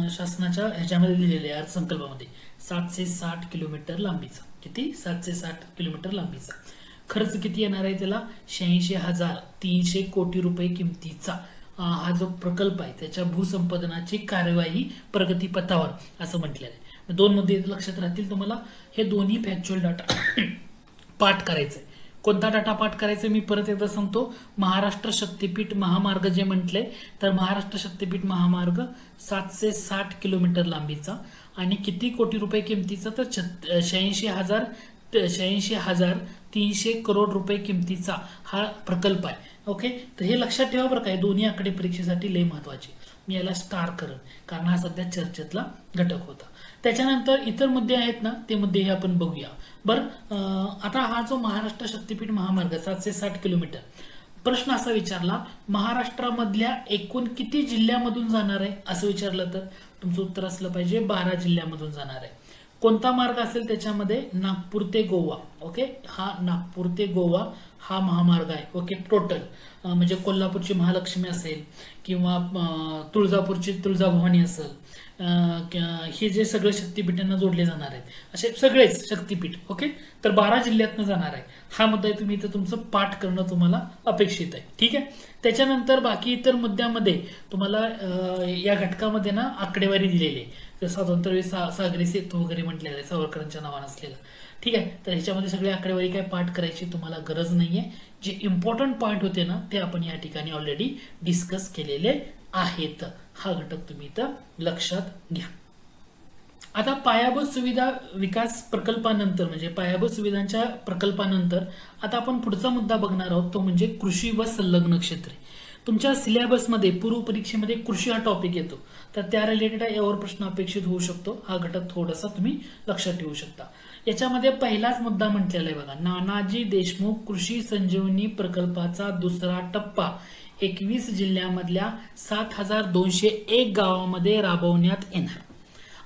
शासनाच्या ह्याच्यामध्ये दिलेले आहे अर्थसंकल्पामध्ये 760 किलोमीटर लांबीचा. किती, 760 किलोमीटर लांबीचा. खर्च किती येणार आहे त्याला, 86,300 कोटी रुपये किमतीचा हा जो प्रकल्प आहे त्याच्या भूसंपादनाची कार्यवाही प्रगतीपथावर असं म्हटलेलं आहे. दोन मुद्दे लक्षात राहतील तुम्हाला. हे दोन्ही फॅक्च्युअल डाटा पाठ करायचंय. कोणता डाटा पाठ करायचा मी परत एकदा सांगतो, महाराष्ट्र शक्तीपीठ महामार्ग जे म्हटले तर महाराष्ट्र शक्तीपीठ महामार्ग 760 किलोमीटर लांबीचा आणि किती कोटी रुपये किमतीचा, तर 86,300 करोड रुपये किमतीचा हा प्रकल्प आहे. ओके, तर हे लक्षात ठेवा बरं काय, दोन्ही आकडे परीक्षेसाठी लय महत्वाचे. मी याला स्टार करेन कारण हा सध्या चर्चेतला घटक होता. त्याच्यानंतर इतर मुद्दे आहेत ना, ते मुद्दे हे आपण बघूया. बरं, आता हा जो महाराष्ट्र शक्तीपीठ महामार्ग 760 किलोमीटर, प्रश्न असा विचारला, महाराष्ट्रामधल्या एकूण किती जिल्ह्यामधून जाणार आहे असं विचारलं तर तुमचं उत्तर असलं पाहिजे 12 जिल्ह्यामधून जाणार आहे. कोणता मार्ग असेल त्याच्यामध्ये, नागपूर ते गोवा. ओके, हा नागपूर ते गोवा हा महामार्ग आहे. ओके, टोटल म्हणजे कोल्हापूरची महालक्ष्मी असेल किंवा तुळजापूरची तुळजाभवानी असेल, हे जे सगळे शक्तीपीठांना जोडले जाणार आहेत असे सगळेच शक्तीपीठ. ओके, तर 12 जिल्ह्यातनं जाणार आहे. हा मुद्दा तुम्ही इथं तुमचं पाठ करणं तुम्हाला अपेक्षित आहे. ठीक आहे. त्याच्यानंतर बाकी इतर मुद्द्यामध्ये तुम्हाला या घटकामध्ये ना आकडेवारी दिलेली आहे, जसं स्वातंत्र्यवीर सागरी सेतू वगैरे म्हटलेलं आहे सावरकरांच्या नावानं असलेलं. ठीक आहे, तर ह्याच्यामध्ये सगळी आकडेवारी काय पाठ करायची तुम्हाला गरज नाहीये. जे इम्पॉर्टंट पॉईंट होते ना ते आपण या ठिकाणी ऑलरेडी डिस्कस केलेले आहेत. हा घटक तुम्ही इथं लक्षात घ्या. आता पायाभूत सुविधा विकास प्रकल्पानंतर म्हणजे पायाभूत सुविधांच्या प्रकल्पानंतर आता आपण पुढचा मुद्दा बघणार आहोत, तो म्हणजे कृषी व संलग्न क्षेत्रे. तुमच्या सिलेबसमध्ये पूर्व परीक्षेमध्ये कृषी हा टॉपिक येतो, तर त्या रिलेटेड यावर प्रश्न अपेक्षित होऊ शकतो. हा घटक थोडासा तुम्ही लक्षात ठेवू शकता. याच्यामध्ये पहिलाच मुद्दा म्हटलेला आहे बघा, नानाजी देशमुख कृषी संजीवनी प्रकल्पाचा दुसरा टप्पा 21 जिल्ह्यामधल्या 7201 गावामध्ये राबवण्यात येणार.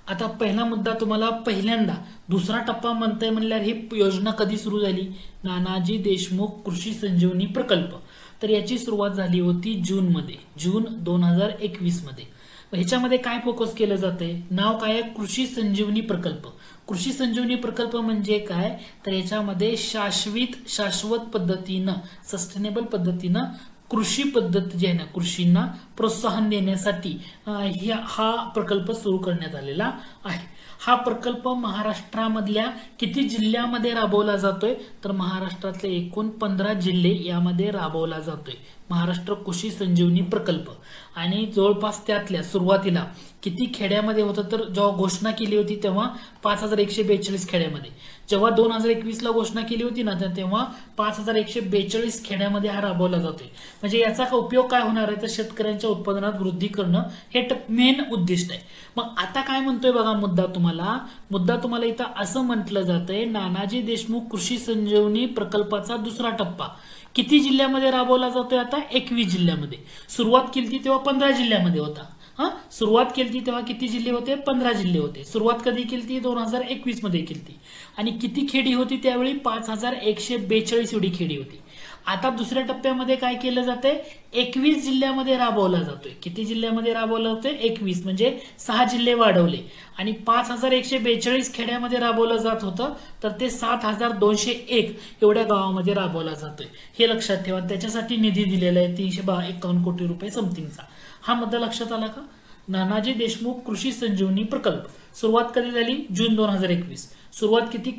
आता पहिला मुद्दा तुम्हाला पहिल्यांदा दुसरा टप्पा म्हणताय म्हणल्यावर ही योजना कधी सुरू झाली, नानाजी देशमुख कृषी संजीवनी प्रकल्प, तर याची सुरुवात झाली होती जून 2021 मध्ये. ह्याच्यामध्ये काय फोकस केलं जाते, नाव काय आहे, कृषी संजीवनी प्रकल्प. कृषी संजीवनी प्रकल्प म्हणजे काय, तर याच्यामध्ये शाश्वत पद्धतीनं सस्टेनेबल पद्धतीनं कृषी पद्धत जी आहे ना कृषींना प्रोत्साहन देण्यासाठी हा प्रकल्प सुरू करण्यात आलेला आहे. हा प्रकल्प महाराष्ट्रामधल्या किती जिल्ह्यामध्ये राबवला जातोय, तर महाराष्ट्रातले एकूण 15 जिल्हे यामध्ये राबवला जातोय. महाराष्ट्र कृषी संजीवनी प्रकल्प. आणि जवळपास त्यातल्या सुरुवातीला किती खेड्यामध्ये होतं तर जेव्हा घोषणा केली होती तेव्हा 5142 खेड्यामध्ये. जेव्हा 2021ला घोषणा केली होती ना तेव्हा 5142 खेड्यामध्ये हा राबवला जातोय. म्हणजे याचा उपयोग काय होणार आहे तर शेतकऱ्यांच्या उत्पादनात वृद्धी करणं हे मेन उद्दिष्ट आहे. मग आता काय म्हणतोय बघा मुद्दा तुम्हाला इथं असं म्हटलं जातंय नानाजी देशमुख कृषी संजीवनी प्रकल्पाचा दुसरा टप्पा किती जिल्ह्यामध्ये राबवला जातोय आता 21 जिल्ह्यामध्ये. सुरुवात केली तेव्हा 15 जिल्ह्यामध्ये होता. सुरुवात केली तेव्हा किती जिल्हे होते 15 जिल्हे होते. सुरुवात कधी केली 2021 मध्ये केली आणि किती खेडी होती त्यावेळी 5142 एवढी खेडी होती. आता दुसऱ्या टप्प्यामध्ये काय केलं जातंय 21 जिल्ह्यामध्ये राबवला जातोय. किती जिल्ह्यामध्ये राबवला जातोय 21 म्हणजे 6 जिल्हे वाढवले आणि 5142 खेड्यामध्ये राबवलं जात होतं तर ते 7201 एवढ्या गावामध्ये राबवला जातोय. हे लक्षात ठेवा. त्याच्यासाठी निधी दिलेला आहे 351 कोटी रुपये समथिंगचा. हा मुद्दा लक्षात आला का. नानाजी देशमुख कृषी संजीवनी प्रकल्प सुरुवात कधी झाली जून 2021. सुरुवात किती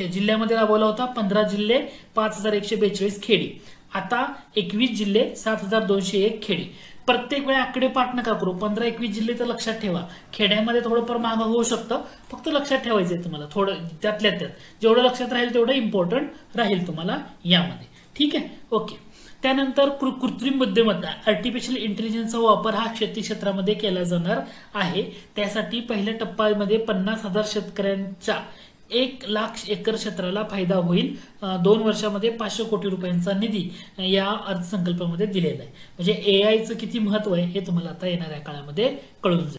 जिल्ह्यामध्ये राबवला होता 15 जिल्हे 5142 खेडी. आता 21 जिल्हे 7201 खेडी. प्रत्येक वेळी आकडे पाठ नका करू. 15-21 जिल्हे तर लक्षात ठेवा. खेड्यामध्ये थोडंफार मागं होऊ शकतं. फक्त लक्षात ठेवायचंय तुम्हाला थोडं त्यातल्या त्यात जेवढं लक्षात राहील तेवढं इम्पॉर्टंट राहील तुम्हाला यामध्ये. ठीक आहे ओके. त्यानंतर कृत्रिम बुद्धिमत्ता आर्टिफिशियल इंटेलिजन्सचा वापर हा शेती क्षेत्रामध्ये केला जाणार आहे. त्यासाठी पहिल्या टप्प्यामध्ये 50,000 शेतकऱ्यांच्या 1,00,000 एकर क्षेत्राला फायदा होईल. 2 वर्षामध्ये 500 कोटी रुपयांचा निधी या अर्थसंकल्पामध्ये दिलेला आहे. म्हणजे एआयचं किती महत्व आहे हे तुम्हाला आता येणाऱ्या काळामध्ये कळून जाईल.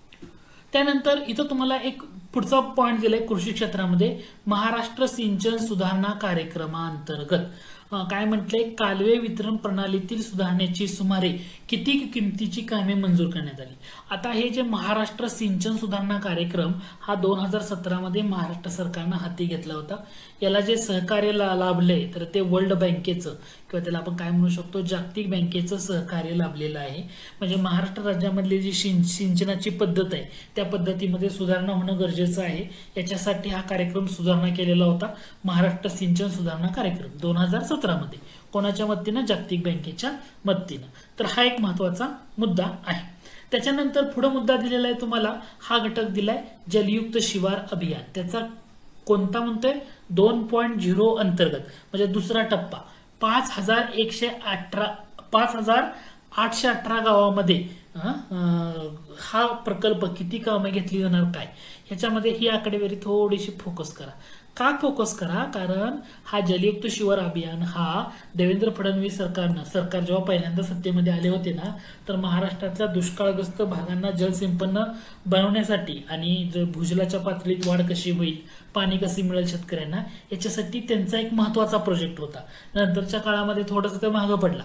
त्यानंतर इथं तुम्हाला एक पुढचा पॉइंट दिलाय कृषी क्षेत्रामध्ये महाराष्ट्र सिंचन सुधारणा कार्यक्रमाअंतर्गत काय म्हटलंय कालवे वितरण प्रणालीतील सुधारणेची सुमारे किती किमतीची कामे मंजूर करण्यात आली. आता हे जे महाराष्ट्र सिंचन सुधारणा कार्यक्रम हा 2017 मध्ये महाराष्ट्र सरकारनं हाती घेतला होता. याला जे सहकार्य लाभले तर ते वर्ल्ड बँकेचं किंवा त्याला आपण काय म्हणू शकतो जागतिक बँकेचं सहकार्य लाभलेलं आहे. म्हणजे महाराष्ट्र राज्यामधली जी सिंचनाची पद्धत आहे त्या पद्धतीमध्ये सुधारणा होणं गरजेचं आहे. याच्यासाठी हा कार्यक्रम सुधारणा केलेला होता महाराष्ट्र सिंचन सुधारणा कार्यक्रम 2017 मध्ये. कोणाच्या मदतीनं जागतिक बँकेच्या मदतीनं. तर हा एक महत्वाचा मुद्दा आहे. त्याच्यानंतर पुढे मुद्दा दिलेला आहे तुम्हाला हा घटक दिलाय जलयुक्त शिवार अभियान. त्याचा कोणता म्हणतोय 2.0 अंतर्गत म्हणजे दुसरा टप्पा 5,818 गावामध्ये हा प्रकल्प किती कामे घेतली जाणार काय ह्याच्यामध्ये ही आकडेवारी थोडीशी फोकस करा. का फोकस करा कारण हा जलयुक्त शिवार अभियान हा देवेंद्र फडणवीस सरकार जेव्हा पहिल्यांदा सत्तेमध्ये आले होते ना तर महाराष्ट्रातल्या दुष्काळग्रस्त भागांना जलसंपन्न बनवण्यासाठी आणि भूजलाच्या पातळीत वाढ कशी होईल पाणी कसे मिळेल शेतकऱ्यांना याच्यासाठी त्यांचा एक महत्वाचा प्रोजेक्ट होता. नंतरच्या काळामध्ये थोडंसं ते मागं पडला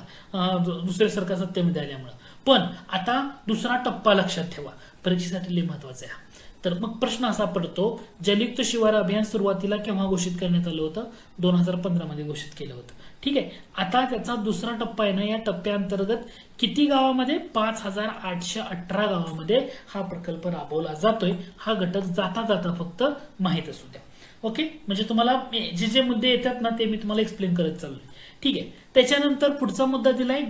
दुसरे सरकार सत्तेमध्ये आल्यामुळे. पण आता दुसरा टप्पा लक्षात ठेवा परीक्षेसाठी लय महत्वाचा आहे. तर मग प्रश्न असा पडतो जलयुक्त शिवार अभियान सुरुवातीला केव्हा घोषित करण्यात आलं होतं 2015 मध्ये घोषित केलं होतं. ठीक आहे. आता त्याचा दुसरा टप्पा आहे ना या टप्प्याअंतर्गत किती गावामध्ये 5,818 गावामध्ये हा प्रकल्प राबवला जातोय. हा घटक जाता जाता फक्त माहित असू द्या. ओके. म्हणजे तुम्हाला जे जे मुद्दे येतात ना ते मी तुम्हाला एक्सप्लेन करत चाललोय. ठीक आहे. त्याच्यानंतर पुढचा मुद्दा दिलाय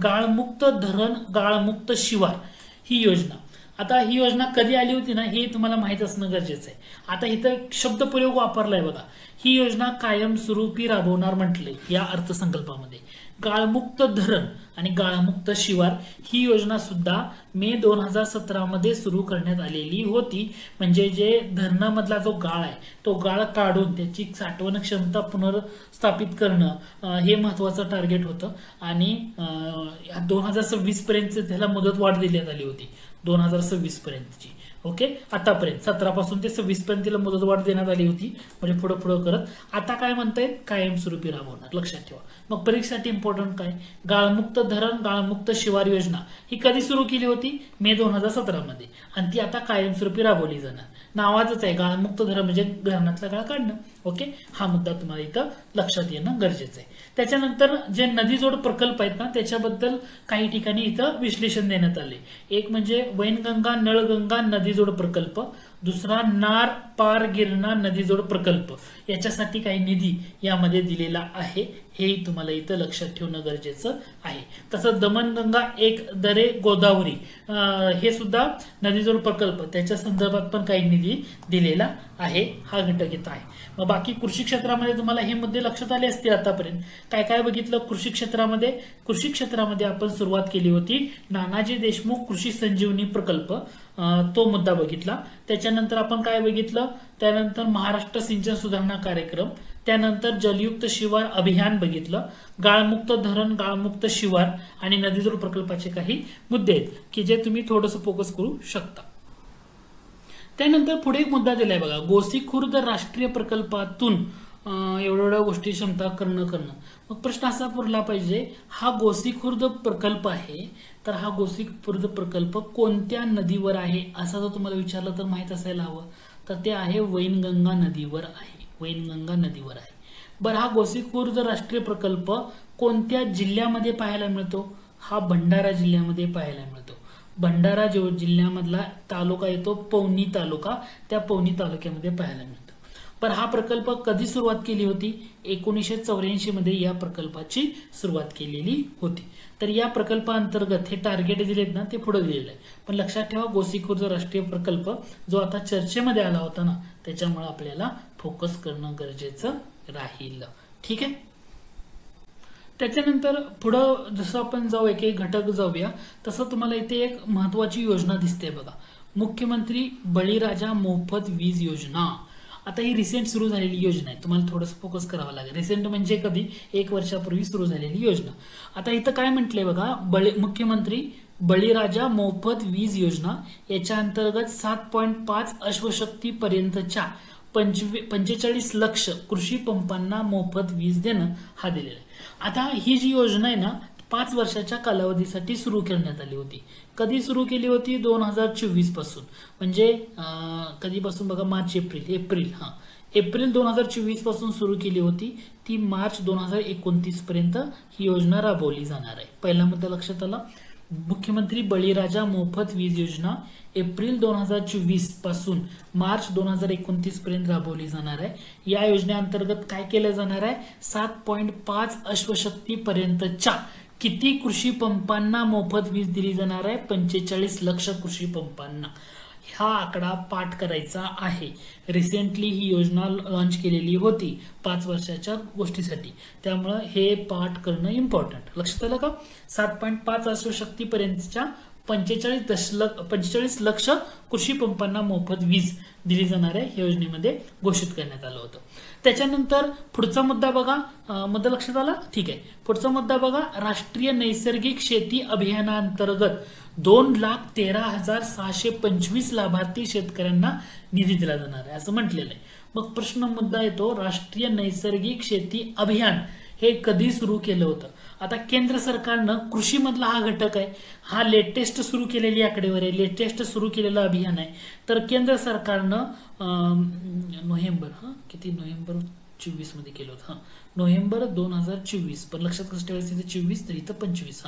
गाळमुक्त धरण गाळमुक्त शिवार ही योजना. आता ही योजना कधी आली होती ना हे तुम्हाला माहित असणं गरजेचं आहे. आता इथं शब्दप्रयोग वापरलाय बघा. ही योजना कायमस्वरूपी राबवणार म्हटले या अर्थसंकल्पामध्ये. गाळमुक्त धरण आणि गाळमुक्त शिवार ही योजना सुद्धा मे 2017 मध्ये सुरू करण्यात आलेली होती. म्हणजे जे धरणामधला जो गाळ आहे तो गाळ काढून त्याची साठवण क्षमता पुनर्स्थापित करणं हे महत्वाचं टार्गेट होतं. आणि 2026 पर्यंत त्याला मुदतवाढ देण्यात आली होती 2026 पर्यंतची. ओके. आतापर्यंत 17 पासून ते 26 पर्यंत तिला मुदतवाढ देण्यात आली होती. म्हणजे पुढे पुढे करत आता काय म्हणतायत कायमस्वरूपी राबवणार. लक्षात ठेवा. मग परीक्षेसाठी इम्पॉर्टंट काय गाळमुक्त धरण गाळमुक्त शिवार योजना ही कधी सुरू केली होती मे 2017 मध्ये आणि ती आता कायमस्वरूपी राबवली जाणार. नावातच आहे गाळमुक्त धरण म्हणजे धरणातला गाळ काढणं. ओके. हा मुद्दा तुम्हाला इथं लक्षात येणं गरजेचं आहे. त्याच्यानंतर जे नदीजोड प्रकल्प आहेत ना त्याच्याबद्दल काही ठिकाणी इथं विश्लेषण देण्यात आले. एक म्हणजे वैनगंगा नळगंगा नदीजोड प्रकल्प. दुसरा नार पारगिरणा नदीजोड प्रकल्प याच्यासाठी काही निधी यामध्ये दिलेला आहे, हेही तुम्हाला इथं लक्षात ठेवणं गरजेचं आहे. तसं दमणगंगा एक दरे गोदावरी हे सुद्धा नदीजोड प्रकल्प त्याच्या संदर्भात पण काही निधी दिलेला आहे, हा घटक इथं आहे. मग बाकी कृषी क्षेत्रामध्ये तुम्हाला हे मुद्दे लक्षात आले असतील. आतापर्यंत काय काय बघितलं कृषी क्षेत्रामध्ये? कृषी क्षेत्रामध्ये आपण सुरुवात केली होती नानाजी देशमुख कृषी संजीवनी प्रकल्प, तो मुद्दा बघितला. त्याच्यानंतर आपण काय बघितलं? त्यानंतर महाराष्ट्र सिंचन सुधारणा कार्यक्रम, त्यानंतर जलयुक्त शिवार अभियान बघितलं, गाळमुक्त धरण, गाळमुक्त शिवार आणि नदीजोड प्रकल्पाचे काही मुद्दे आहेत की जे तुम्ही थोडंसं फोकस करू शकता. त्यानंतर पुढे एक मुद्दा दिलाय बघा, गोसीखुर्द राष्ट्रीय प्रकल्पातून एवढ्या गोष्टी क्षमता करणं. मग प्रश्न असा पडला पाहिजे, हा गोसीखुर्द प्रकल्प आहे तर हा गोसीखुर्द प्रकल्प कोणत्या नदीवर आहे असं जर तुम्हाला विचारलं तर माहित असायला हवं. तर ते आहे वैनगंगा नदीवर आहे, वैनगंगा नदीवर आहे. बरं, हा गोसीखुर्द राष्ट्रीय प्रकल्प कोणत्या जिल्ह्यामध्ये पाहायला मिळतो? हा भंडारा जिल्ह्यामध्ये पाहायला मिळतो. भंडारा जिल्ह्यामधला तालुका येतो पवनी तालुका, त्या पवनी तालुक्यामध्ये पाहायला मिळतो. पण हा प्रकल्प कधी सुरुवात केली होती? 1984 मध्ये या प्रकल्पाची सुरुवात केलेली होती. तर या प्रकल्पाअंतर्गत हे टार्गेट दिलेत ना, ते पुढे दिलेलं आहे. पण लक्षात ठेवा, गोसीखुर्द राष्ट्रीय प्रकल्प जो आता चर्चेमध्ये आला होता ना, त्याच्यामुळे आपल्याला फोकस करणं गरजेचं राहील. ठीक आहे. त्याच्यानंतर पुढं जसं आपण जाऊ एक एक घटक जाऊया, तसं तुम्हाला इथे एक महत्वाची योजना दिसते बघा, मुख्यमंत्री बळीराजा मोफत वीज योजना. आता ही रिसेंट सुरू झालेली योजना आहे, तुम्हाला थोडंसं फोकस करावं लागेल. रिसेंट म्हणजे कधी? 1 वर्षापूर्वी सुरू झालेली योजना. आता इथं काय म्हटलंय बघा, मुख्यमंत्री बळीराजा मोफत वीज योजना, याच्या अंतर्गत 7.5 अश्वशक्ती पर्यंतच्या 45 लक्ष कृषी पंपांना मोफत वीज देणं हा दिलेला आहे. आता ही जी योजना आहे ना, 5 वर्षाच्या कालावधीसाठी सुरू करण्यात आली होती. कधी सुरू केली होती? 2024 पासून. म्हणजे कधीपासून बघा, मार्च एप्रिल 2024 पासून सुरू केली होती. ती मार्च 2029 पर्यंत ही योजना राबवली जाणार आहे. पहिला मुद्दा लक्षात आला. मुख्यमंत्री बळीराजा मोफत वीज योजना एप्रिल 2024 पासून मार्च 2029 पर्यंत राबवली जाणार आहे. या योजनेअंतर्गत काय केलं जाणार आहे? 7.5 अश्वशक्ती पर्यंतच्या किती कृषी पंपांना मोफत वीज दिली जाणार आहे? 45 लक्ष कृषी पंपांना. हा आकडा पाठ करायचा आहे. रिसेंटली ही योजना लॉन्च केलेली होती 5 वर्षाच्या गोष्टीसाठी, त्यामुळे हे पाठ करणं इम्पॉर्टंट. लक्षात आलं का? 7.5 अश्वशक्ती पर्यंतच्या 45 लक्ष कृषी पंपांना मोफत वीज दिली जाणार आहे योजनेमध्ये घोषित करण्यात आलं होतं. त्याच्यानंतर पुढचा मुद्दा बघा, मुद्दा लक्षात आला? ठीक आहे. पुढचा मुद्दा बघा, राष्ट्रीय नैसर्गिक शेती अभियानांतर्गत 2,13,625 लाभार्थी शेतकऱ्यांना निधी दिला जाणार आहे असं म्हटलेलं आहे. मग प्रश्न मुद्दा येतो, राष्ट्रीय नैसर्गिक शेती अभियान हे कधी सुरू केलं होतं? आता केंद्र सरकारनं कृषी मधला हा घटक आहे, हा लेटेस्ट सुरू केलेली आकडेवारी आहे, लेटेस्ट सुरू केलेलं अभियान आहे. तर केंद्र सरकारनं नोव्हेंबर 24 मध्ये केलं होतं. नोव्हेंबर 2024, पण लक्षात कसं ठेवायचं, इथे 24 तर इथं 25.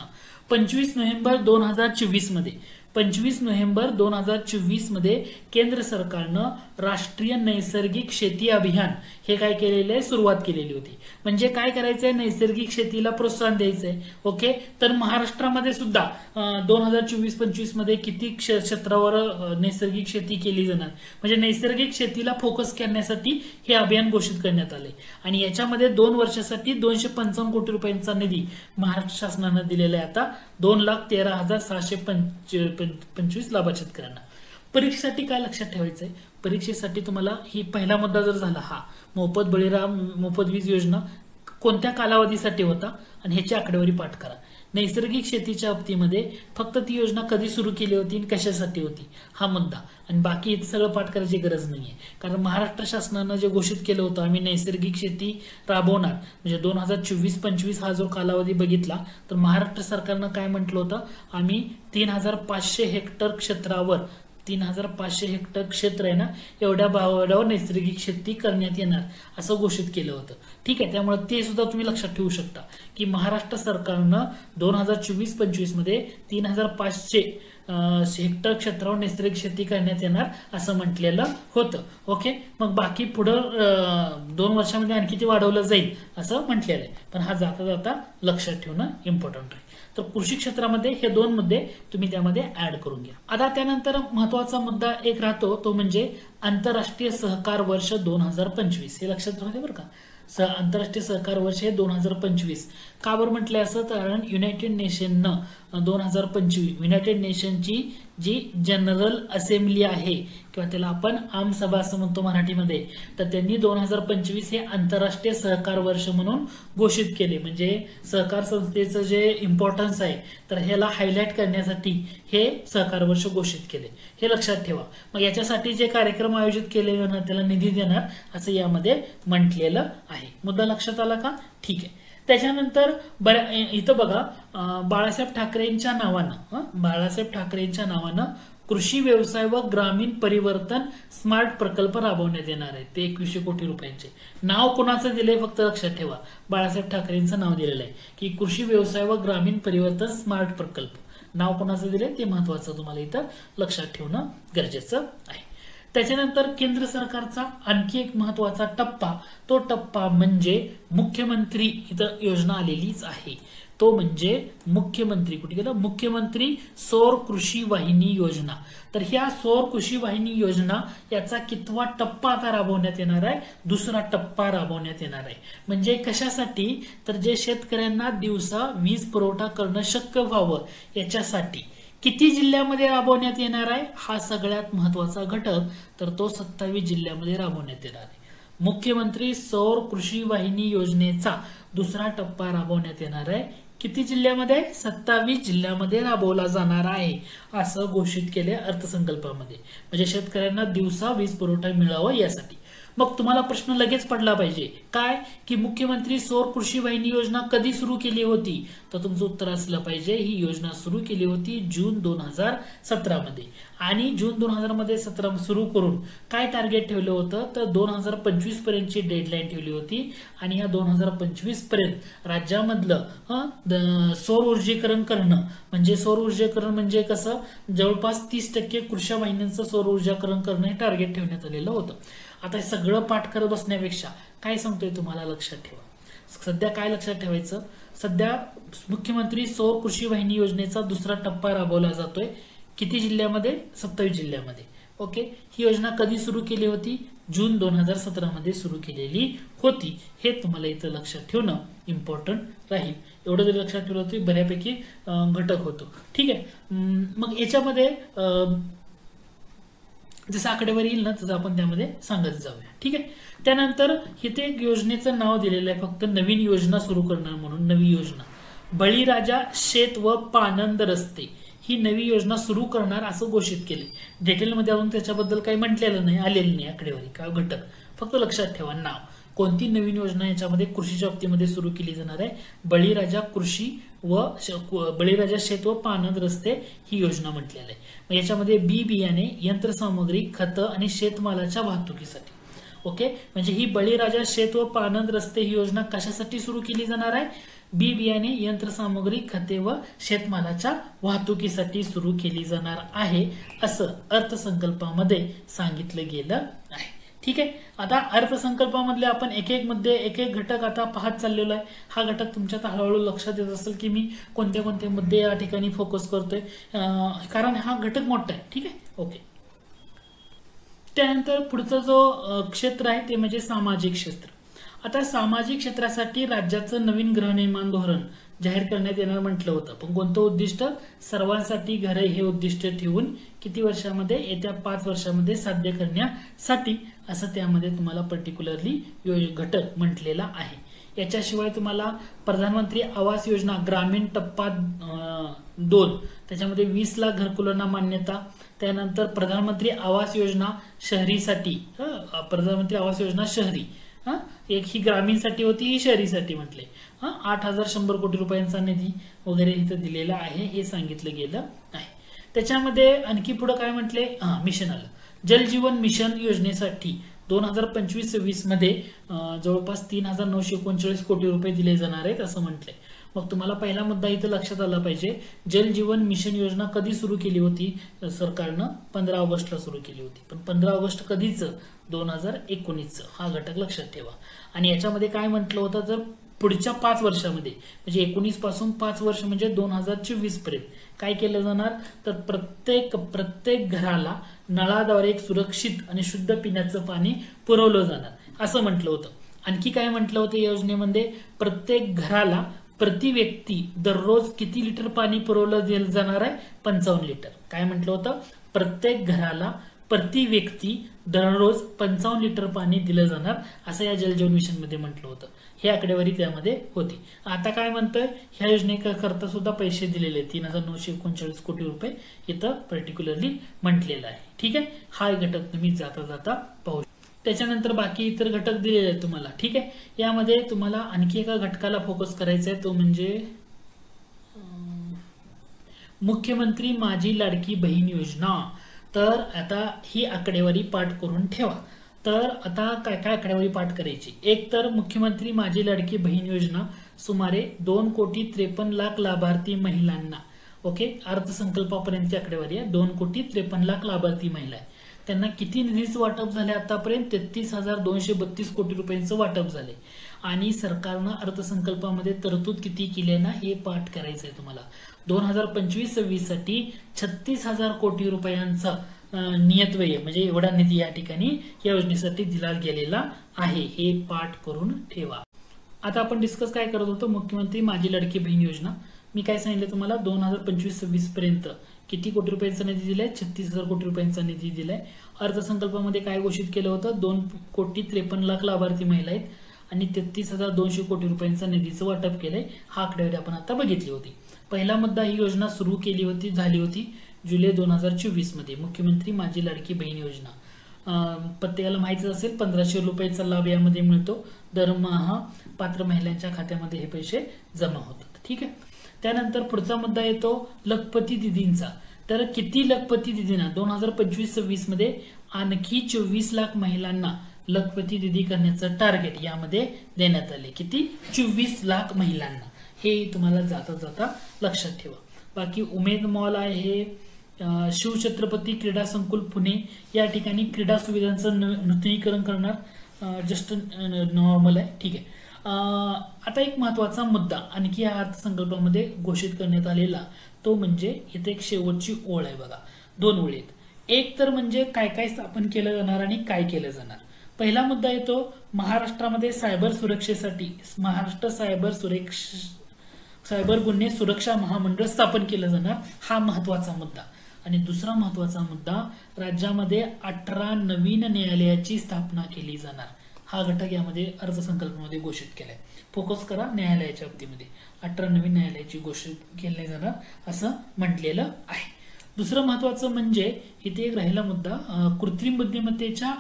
25 नोव्हेंबर 2024 मध्ये 25 नोव्हेंबर 2024 मध्ये केंद्र सरकारनं राष्ट्रीय नैसर्गिक शेती अभियान हे काय केलेलं आहे? सुरुवात केलेली होती. म्हणजे काय करायचंय? नैसर्गिक शेतीला प्रोत्साहन द्यायचंय. ओके. तर महाराष्ट्रामध्ये सुद्धा 2024-25 मध्ये किती क्षेत्रावर नैसर्गिक शेती केली जाणार, म्हणजे नैसर्गिक शेतीला फोकस करण्यासाठी हे अभियान घोषित करण्यात आले. आणि याच्यामध्ये 2 वर्षासाठी 255 कोटी रुपयांचा निधी महाराष्ट्र शासनानं दिलेला आहे. आता 2,13,625 लाभार्थी शेतकऱ्यांना. परीक्षेसाठी काय लक्षात ठेवायचंय? परीक्षेसाठी तुम्हाला ही पहिला मुद्दा जर झाला, हा मोफत वीज योजना कोणत्या कालावधीसाठी होता आणि ह्याची आकडेवारी पाठ करा. नैसर्गिक शेतीच्या बाबतीमध्ये फक्त ती योजना कधी सुरू केली होती आणि कशासाठी होती हा मुद्दा, आणि बाकी इथं सगळं पाठ करायची गरज नाहीये. कारण महाराष्ट्र शासनानं जे घोषित केलं होतं आम्ही नैसर्गिक शेती राबवणार, म्हणजे 2024-25 हा जो कालावधी बघितला तर महाराष्ट्र सरकारनं काय म्हटलं होतं, आम्ही 3,500 हेक्टर क्षेत्रावर 3,500 हेक्टर क्षेत्र आहे ना, एवढ्या भागावर नैसर्गिक शेती करण्यात येणार असं घोषित केलं होतं. ठीक आहे. त्यामुळे ते सुद्धा तुम्ही लक्षात ठेवू शकता की महाराष्ट्र सरकारनं 2024-25 मध्ये 3,500 हेक्टर क्षेत्रावर नैसर्गिक शेती करण्यात येणार असं म्हटलेलं होतं. ओके, मग बाकी पुढं 2 वर्षामध्ये आणखी ते वाढवलं जाईल असं म्हटलेलं आहे, पण हा जाता जाता लक्षात ठेवणं इम्पॉर्टंट आहे. तर कृषी क्षेत्रामध्ये हे 2 मुद्दे तुम्ही त्यामध्ये ऍड करून घ्या. आता त्यानंतर महत्वाचा मुद्दा एक राहतो, तो म्हणजे आंतरराष्ट्रीय सहकार वर्ष 2025. हे लक्षात राहते बरं का. आंतरराष्ट्रीय सहकार वर्ष हे 2025 का बरं म्हटलंय असं, कारण युनायटेड नेशननं 2025 युनायटेड नेशनची जी जनरल असेंब्ली आहे किंवा त्याला आपण आमसभा असं म्हणतो मराठीमध्ये, तर त्यांनी 2025 हे आंतरराष्ट्रीय सहकार वर्ष म्हणून घोषित केले. म्हणजे सहकार संस्थेचं जे इम्पॉर्टन्स आहे तर ह्याला हायलाइट करण्यासाठी हे सहकार वर्ष घोषित केले. हे लक्षात ठेवा. मग याच्यासाठी जे कार्यक्रम आयोजित केले जाणार त्याला निधी देणार असं यामध्ये म्हटलेलं आहे. मुद्दा लक्षात आला का? ठीक आहे. त्याच्यानंतर इथं बघा बाळासाहेब ठाकरेंच्या नावानं कृषी व्यवसाय व ग्रामीण परिवर्तन स्मार्ट प्रकल्प राबवण्यात येणार आहे. ते 2100 कोटी रुपयांचे. नाव कोणाचं दिलंय फक्त लक्षात ठेवा, बाळासाहेब ठाकरेंचं नाव दिलेलं आहे की कृषी व्यवसाय व ग्रामीण परिवर्तन स्मार्ट प्रकल्प. नाव कोणाचं दिलंय ते महत्वाचं तुम्हाला इथं लक्षात ठेवणं गरजेचं आहे. त्याच्यानंतर केंद्र सरकारचा आणखी एक महत्वाचा टप्पा, तो टप्पा म्हणजे मुख्यमंत्री इथं योजना आलेलीच आहे. तो म्हणजे मुख्यमंत्री, कुठे गेलं, मुख्यमंत्री सौर कृषी वाहिनी योजना. तर ह्या सौर कृषी वाहिनी योजना याचा कितवा टप्पा आता राबवण्यात येणार आहे? 2रा टप्पा राबवण्यात येणार आहे. म्हणजे कशासाठी? तर जे शेतकऱ्यांना दिवसा वीज पुरवठा करणं शक्य व्हावं याच्यासाठी. किती जिल्ह्यामध्ये राबवण्यात येणार आहे? हा सगळ्यात महत्वाचा घटक. तर तो 27 जिल्ह्यामध्ये राबवण्यात येणार आहे. मुख्यमंत्री सौर कृषी वाहिनी योजनेचा 2रा टप्पा राबवण्यात येणार आहे. किती जिल्ह्यामध्ये? 27 जिल्ह्यामध्ये राबवला जाणार आहे असं घोषित केले अर्थसंकल्पामध्ये. म्हणजे शेतकऱ्यांना दिवसा वीज पुरवठा मिळावा यासाठी. मग तुम्हाला प्रश्न लगेच पडला पाहिजे काय, की मुख्यमंत्री सौर कृषी वाहिनी योजना कधी सुरू केली होती? तर तुमचं उत्तर असलं पाहिजे ही योजना सुरू केली होती जून 2017 मध्ये. आणि जून 2017 सुरू करून काय टार्गेट ठेवलं होतं? तर 2025 पर्यंतची डेडलाईन ठेवली होती. आणि या 2025 पर्यंत राज्यामधलं सौर ऊर्जेकरण करणं, म्हणजे सौर ऊर्जेकरण म्हणजे कसं, जवळपास 30% कृषी वाहिन्यांचं सौर ऊर्जेकरण करणं हे टार्गेट ठेवण्यात आलेलं होतं. आता हे सगळं पाठ करत बसण्यापेक्षा काय सांगतोय तुम्हाला लक्षात ठेवा. सध्या काय लक्षात ठेवायचं? सध्या मुख्यमंत्री सौर कृषी वाहिनी योजनेचा 2रा टप्पा राबवला जातोय. किती जिल्ह्यामध्ये? 27 जिल्ह्यामध्ये. ओके, ही योजना कधी सुरू केली होती? जून 2017 मध्ये सुरू केलेली होती. हे तुम्हाला इथं लक्षात ठेवणं इम्पॉर्टंट राहील. एवढं जरी लक्षात ठेवलं तरी बऱ्यापैकी घटक होतो. ठीक आहे. मग याच्यामध्ये जसं आकडेवारी येईल ना तसं आपण त्यामध्ये सांगत जाऊया. ठीक आहे. त्यानंतर इथे एक योजनेचं नाव दिलेलं आहे फक्त, नवीन योजना सुरू करणार म्हणून. नवी योजना बळीराजा शेत व पानंद रस्ते ही नवी योजना सुरू करणार असं घोषित केले. डिटेलमध्ये अजून त्याच्याबद्दल काही म्हटलेलं नाही, आलेलं नाही आकडेवारी का घटक. फक्त लक्षात ठेवा नाव. कोणती नवीन योजना याच्यामध्ये कृषीच्या बाबतीमध्ये सुरू केली जाणार आहे? बळीराजा शेत व पानंद रस्ते ही योजना म्हटलेलं आहे. मग याच्यामध्ये बियाणे, यंत्रसामग्री, खतं आणि शेतमालाच्या वाहतुकीसाठी. ओके, म्हणजे ही बळीराजा शेत व पानंद रस्ते ही योजना कशासाठी सुरू केली जाणार आहे? बियाणे, यंत्रसामग्री, खते व शेतमालाच्या वाहतुकीसाठी सुरू केली जाणार आहे असं अर्थसंकल्पामध्ये सांगितलं गेलं आहे. ठीक आहे. आता अर्थसंकल्पामधले आपण एक एक मुद्दे, एक एक घटक आता पाहत चाललेलो आहे. हा घटक तुमच्यात हळूहळू लक्षात येत असेल की मी कोणते कोणते मुद्दे या ठिकाणी फोकस करतोय, कारण हा घटक मोठा आहे. ठीक आहे. ओके. त्यानंतर पुढचा जो क्षेत्र आहे ते म्हणजे सामाजिक क्षेत्र. आता सामाजिक क्षेत्रासाठी राज्याचं नवीन गृहनिर्माण धोरण जाहीर करण्यात येणार म्हटलं होतं. पण कोणतं उद्दिष्ट? सर्वांसाठी घरे हे उद्दिष्ट ठेवून किती वर्षामध्ये? येत्या 5 वर्षामध्ये साध्य करण्यासाठी असं त्यामध्ये तुम्हाला पर्टिक्युलरली घटक म्हटलेला आहे. याच्याशिवाय तुम्हाला प्रधानमंत्री आवास योजना ग्रामीण टप्पा 2 त्याच्यामध्ये 20 लाख घरकुलांना मान्यता. त्यानंतर प्रधानमंत्री आवास योजना शहरीसाठी, प्रधानमंत्री आवास योजना शहरी, एक ही ग्रामीणसाठी होती, ही शहरीसाठी म्हटले. 8,100 कोटी रुपयांचा निधी वगैरे इथं दिलेला आहे हे सांगितलं गेलं आहे. त्याच्यामध्ये आणखी पुढे काय म्हटले? मिशन आलं. जल जीवन मिशन योजनेसाठी 2025-26 मध्ये जवळपास 3,939 कोटी रुपये दिले जाणार आहेत असं म्हटलंय. मग तुम्हाला पहिला मुद्दा इथं लक्षात आला पाहिजे, जल जीवन मिशन योजना कधी सुरू केली होती सरकारनं? 15 ऑगस्टला सुरू केली होती. पण 15 ऑगस्ट कधीच? 2019. हा घटक लक्षात ठेवा. आणि याच्यामध्ये काय म्हटलं होतं, जर पुढच्या 5 वर्षामध्ये म्हणजे 19 पासून 5 वर्ष म्हणजे 2024 पर्यंत काय केलं जाणार, तर प्रत्येक घराला नळाद्वारे एक सुरक्षित आणि शुद्ध पिण्याचं पाणी पुरवलं जाणार असं म्हटलं होतं. आणखी काय म्हटलं होतं या योजनेमध्ये, प्रत्येक घराला प्रति व्यक्ती दररोज किती लिटर पाणी पुरवलं जाणार आहे? 55 लिटर. काय म्हटलं होतं? प्रत्येक घराला प्रति व्यक्ती दररोज 55 लिटर पाणी दिलं जाणार असं या जल जीवन मिशन मध्ये म्हटलं होतं. ही आकडेवारी त्यामध्ये होती. आता काय म्हणतोय, ह्या योजनेकरता सुद्धा पैसे दिलेले 3,939 कोटी रुपये इथं पर्टिक्युलरली म्हटलेलं आहे. ठीक आहे, हा घटक तुम्ही जाता जाता पाहू. त्याच्यानंतर बाकी इतर घटक दिलेले आहेत तुम्हाला. ठीक आहे, यामध्ये तुम्हाला आणखी एका घटकाला फोकस करायचा आहे, तो म्हणजे मुख्यमंत्री माझी लाडकी बहीण योजना. तर आता ही आकडेवारी पाठ करून ठेवा. तर आता काय काय आकडेवारी पाठ करायची. एक तर मुख्यमंत्री माझी लाडकी बहीण योजना सुमारे 2,53,00,000 लाभार्थी महिलांना, ओके, अर्थसंकल्पापर्यंतची आकडेवारी आहे. 2,53,00,000 लाभार्थी महिला आहे. त्यांना किती निधीचं वाटप झाले आतापर्यंत? 33,232 कोटी रुपयांचं वाटप झाले. आणि सरकारनं अर्थसंकल्पामध्ये तरतूद किती केली ना, हे पाठ करायचं आहे तुम्हाला. 2025-26 साठी 36,000 कोटी रुपयांचा नियतव्यय म्हणजे एवढा निधी या ठिकाणी या योजनेसाठी दिला गेलेला आहे. हे पाठ करून ठेवा. आता आपण डिस्कस काय करत होतो, मुख्यमंत्री माझी लाडकी बहीण योजना. मी काय सांगितलं तुम्हाला, 2025-26 पर्यंत किती कोटी रुपयांचा निधी दिलाय? 36,000 कोटी रुपयांचा निधी दिलाय. अर्थसंकल्पामध्ये काय घोषित केलं होतं? 2,53,00,000 लाभार्थी महिला आहेत आणि 33,200 कोटी रुपयांचा निधीचं वाटप केलंय. हा आकडेवारी आपण आता बघितली होती. पहिला मुद्दा, ही योजना सुरू केली होती, झाली होती जुलै 2024 मध्ये. मुख्यमंत्री माझी लाडकी बहीण योजना प्रत्येकाला माहितीच असेल, 1,500 रुपयाचा लाभ यामध्ये मिळतो. दरमहा पात्र महिलांच्या खात्यामध्ये हे पैसे जमा होतात. ठीक आहे, त्यानंतर पुढचा मुद्दा येतो लखपती दिदींचा. तर किती लखपती दिदींना? 2025-26 मध्ये आणखी 24 लाख महिलांना लखपती दिदी करण्याचं टार्गेट यामध्ये देण्यात आले. किती? 24 लाख महिलांना. हे तुम्हाला जाता जाता लक्षात ठेवा. बाकी उमेद मॉल आहे, शिवछत्रपती क्रीडा संकुल पुणे या ठिकाणी क्रीडा सुविधांचं नूतनीकरण करणार, जस्ट नॉर्मल आहे. ठीक आहे. आता एक महत्वाचा मुद्दा आणखी या अर्थसंकल्पामध्ये घोषित करण्यात आलेला, तो म्हणजे इथे एक शेवटची ओळ आहे बघा. 2 ओळी आहेत. एक तर म्हणजे काय काय स्थापन केलं जाणार आणि काय केलं जाणार. पहिला मुद्दा येतो महाराष्ट्रामध्ये सायबर सुरक्षेसाठी महाराष्ट्र सायबर गुन्हे सुरक्षा महामंडळ स्थापन केलं जाणार. हा महत्वाचा मुद्दा. आणि दुसरा महत्वाचा मुद्दा, राज्यामध्ये 18 नवीन न्यायालयाची स्थापना केली जाणार. हा घटक यामध्ये अर्थसंकल्पामध्ये घोषित केलाय. फोकस करा न्यायालयाच्या बाबतीमध्ये. 18 नवीन न्यायालयाची घोषित केले जाणार असं म्हटलेलं आहे. दुसरं महत्वाचं म्हणजे इथे एक राहिला मुद्दा, कृत्रिम बुद्धिमत्तेच्या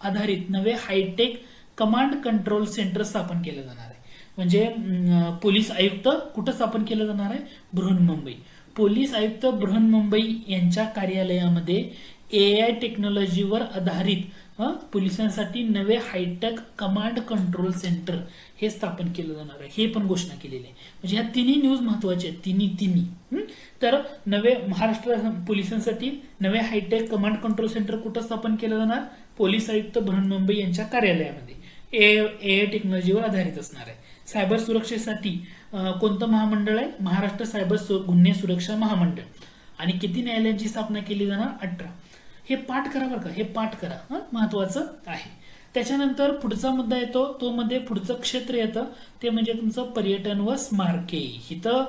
आधारित नवे हायटेक कमांड कंट्रोल सेंटर स्थापन केलं जाणार आहे. म्हणजे पोलीस आयुक्त कुठं स्थापन केलं जाणार आहे? बृहन्मुंबई. पोलीस आयुक्त बृहन्मुंबई यांच्या कार्यालयामध्ये AI टेक्नॉलॉजीवर आधारित पोलिसांसाठी नवे हायटेक कमांड कंट्रोल सेंटर हे स्थापन केलं जाणार आहे. हे पण घोषणा केलेली आहे. म्हणजे ह्या तिन्ही न्यूज महत्वाचे आहेत. तिन्ही. तर नवे महाराष्ट्र पोलिसांसाठी नवे हायटेक कमांड कंट्रोल सेंटर कुठं स्थापन केलं जाणार? पोलीस आयुक्त बृहन्मुंबई यांच्या कार्यालयामध्ये. AI टेक्नॉलॉजीवर आधारित असणार आहे. सायबर सुरक्षेसाठी कोणतं महामंडळ आहे? महाराष्ट्र सायबर गुन्हे सुरक्षा महामंडळ. आणि किती न्यायालयांची स्थापना केली जाणार? 18. हे पाठ करा बरं का, हे पाठ करा, महत्वाचं आहे. त्याच्यानंतर पुढचा मुद्दा येतो, तो मध्ये पुढचं क्षेत्र येतं ते म्हणजे तुमचं पर्यटन व स्मारके. इथं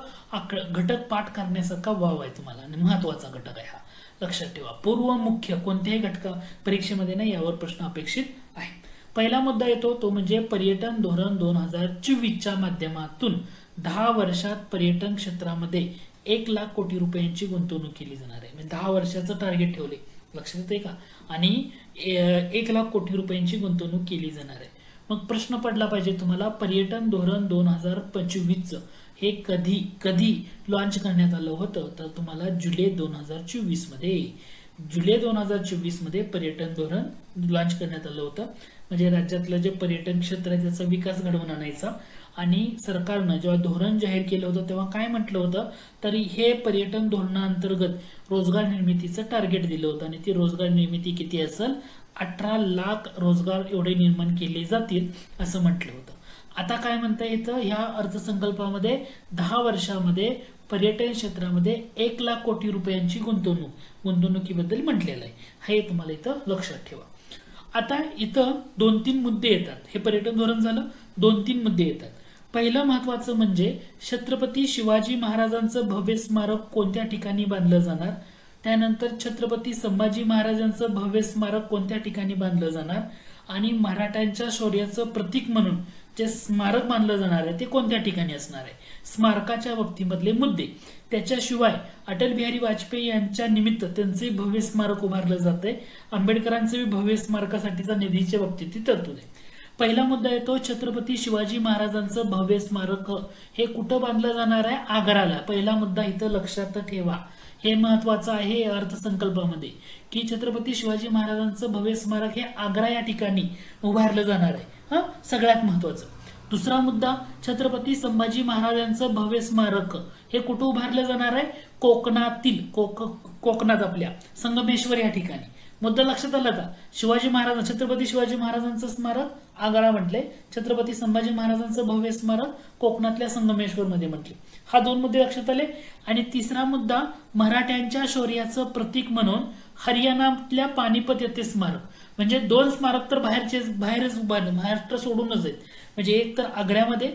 घटक पाठ करण्यासारखा वाव आहे तुम्हाला आणि महत्वाचा घटक आहे हा, लक्षात ठेवा. पूर्व मुख्य कोणत्याही घटका परीक्षेमध्ये ना यावर प्रश्न अपेक्षित आहे. पहिला मुद्दा येतो तो म्हणजे पर्यटन धोरण 2024च्या माध्यमातून 10 वर्षात पर्यटन क्षेत्रामध्ये 1 लाख कोटी रुपयांची गुंतवणूक केली जाणार आहे. म्हणजे 10 वर्षाचं टार्गेट ठेवले, लक्षात येते का? आणि 1 लाख कोटी रुपयांची गुंतवणूक केली जाणार आहे. मग प्रश्न पडला पाहिजे तुम्हाला, पर्यटन धोरण 2025 हे कधी लॉन्च करण्यात आलं होतं? तर तुम्हाला जुलै 2024 मध्ये पर्यटन धोरण लॉन्च करण्यात आलं होतं. म्हणजे राज्यातलं जे पर्यटन क्षेत्र आहे त्याचा विकास घडवून आणायचा. आणि सरकारनं जेव्हा धोरण जाहीर केलं होतं तेव्हा काय म्हटलं होतं, तरी हे पर्यटन धोरणाअंतर्गत रोजगार निर्मितीचं टार्गेट दिलं होतं आणि ती रोजगार निर्मिती किती असेल, 18 लाख रोजगार एवढे निर्माण केले जातील असं म्हटलं होतं. आता काय म्हणता येतं, ह्या अर्थसंकल्पामध्ये 10 वर्षामध्ये पर्यटन क्षेत्रामध्ये 1 लाख कोटी रुपयांची गुंतवणुकीबद्दल म्हटलेलं आहे. हे तुम्हाला इथं लक्षात ठेवा. आता इथं 2-3 मुद्दे येतात. हे पर्यटन धोरण झालं, 2-3 मुद्दे येतात. पहिलं महत्वाचं म्हणजे छत्रपती शिवाजी महाराजांचं भव्य स्मारक कोणत्या ठिकाणी बांधलं जाणार, त्यानंतर छत्रपती संभाजी महाराजांचं भव्य स्मारक कोणत्या ठिकाणी बांधलं जाणार, आणि मराठ्यांच्या शौर्याचं प्रतीक म्हणून जे स्मारक बांधलं जाणार आहे ते कोणत्या ठिकाणी असणार आहे, स्मारकाच्या बाबतीमधले मुद्दे. त्याच्याशिवाय अटल बिहारी वाजपेयी यांच्या निमित्त त्यांचे भव्य स्मारक उभारलं जाते, आंबेडकरांचे भव्य स्मारकासाठीचा निधीच्या बाबतीत ती तरतूद आहे. पहिला मुद्दा येतो छत्रपती शिवाजी महाराजांचं भव्य स्मारक हे कुठं बांधलं जाणार आहे, आग्राला. पहिला मुद्दा इथं लक्षात ठेवा, हे महत्वाचं आहे अर्थसंकल्पामध्ये की छत्रपती शिवाजी महाराजांचं भव्य स्मारक हे आग्रा या ठिकाणी उभारलं जाणार आहे. सगळ्यात महत्वाचं. दुसरा मुद्दा, छत्रपती संभाजी महाराजांचं भव्य स्मारक हे कुठं उभारलं जाणार आहे, कोकणात आपल्या संगमेश्वर या ठिकाणी. मुद्दा लक्षात आला का, छत्रपती शिवाजी महाराजांचं स्मारक आग्रा म्हटले, छत्रपती संभाजी महाराजांचं भव्य स्मारक कोकणातल्या संगमेश्वर मध्ये म्हटले. हा 2 मुद्दे लक्षात आले. आणि तिसरा मुद्दा, मराठ्यांच्या शौर्याचं प्रतीक म्हणून हरियाणातल्या पानिपत येथे स्मारक. म्हणजे 2 स्मारक तर बाहेरच उभारले, महाराष्ट्र सोडूनच आहेत. म्हणजे एक तर आग्र्यामध्ये,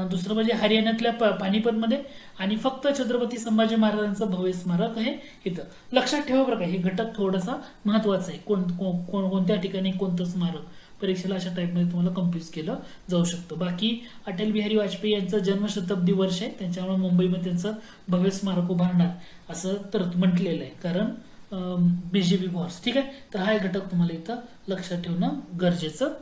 दुसरं म्हणजे हरियाणातल्या पानिपतमध्ये, आणि फक्त छत्रपती संभाजी महाराजांचं भव्य स्मारक आहे इथं. लक्षात ठेवा बरं का, हे घटक थोडासा महत्वाचा आहे. कोणत्या ठिकाणी कोणतं स्मारक, परीक्षेला अशा टाईपमध्ये तुम्हाला कन्फ्यूज केलं जाऊ शकतं. बाकी अटल बिहारी वाजपेयी यांचं जन्मशताब्दी वर्ष आहे, त्यांच्यामुळे मुंबईमध्ये त्यांचं भव्य स्मारक उभारणार असं तर म्हटलेलं आहे, कारण बीजेपी फॉर्स. ठीक आहे, तर हा एक घटक तुम्हाला इथं लक्षात ठेवणं गरजेचं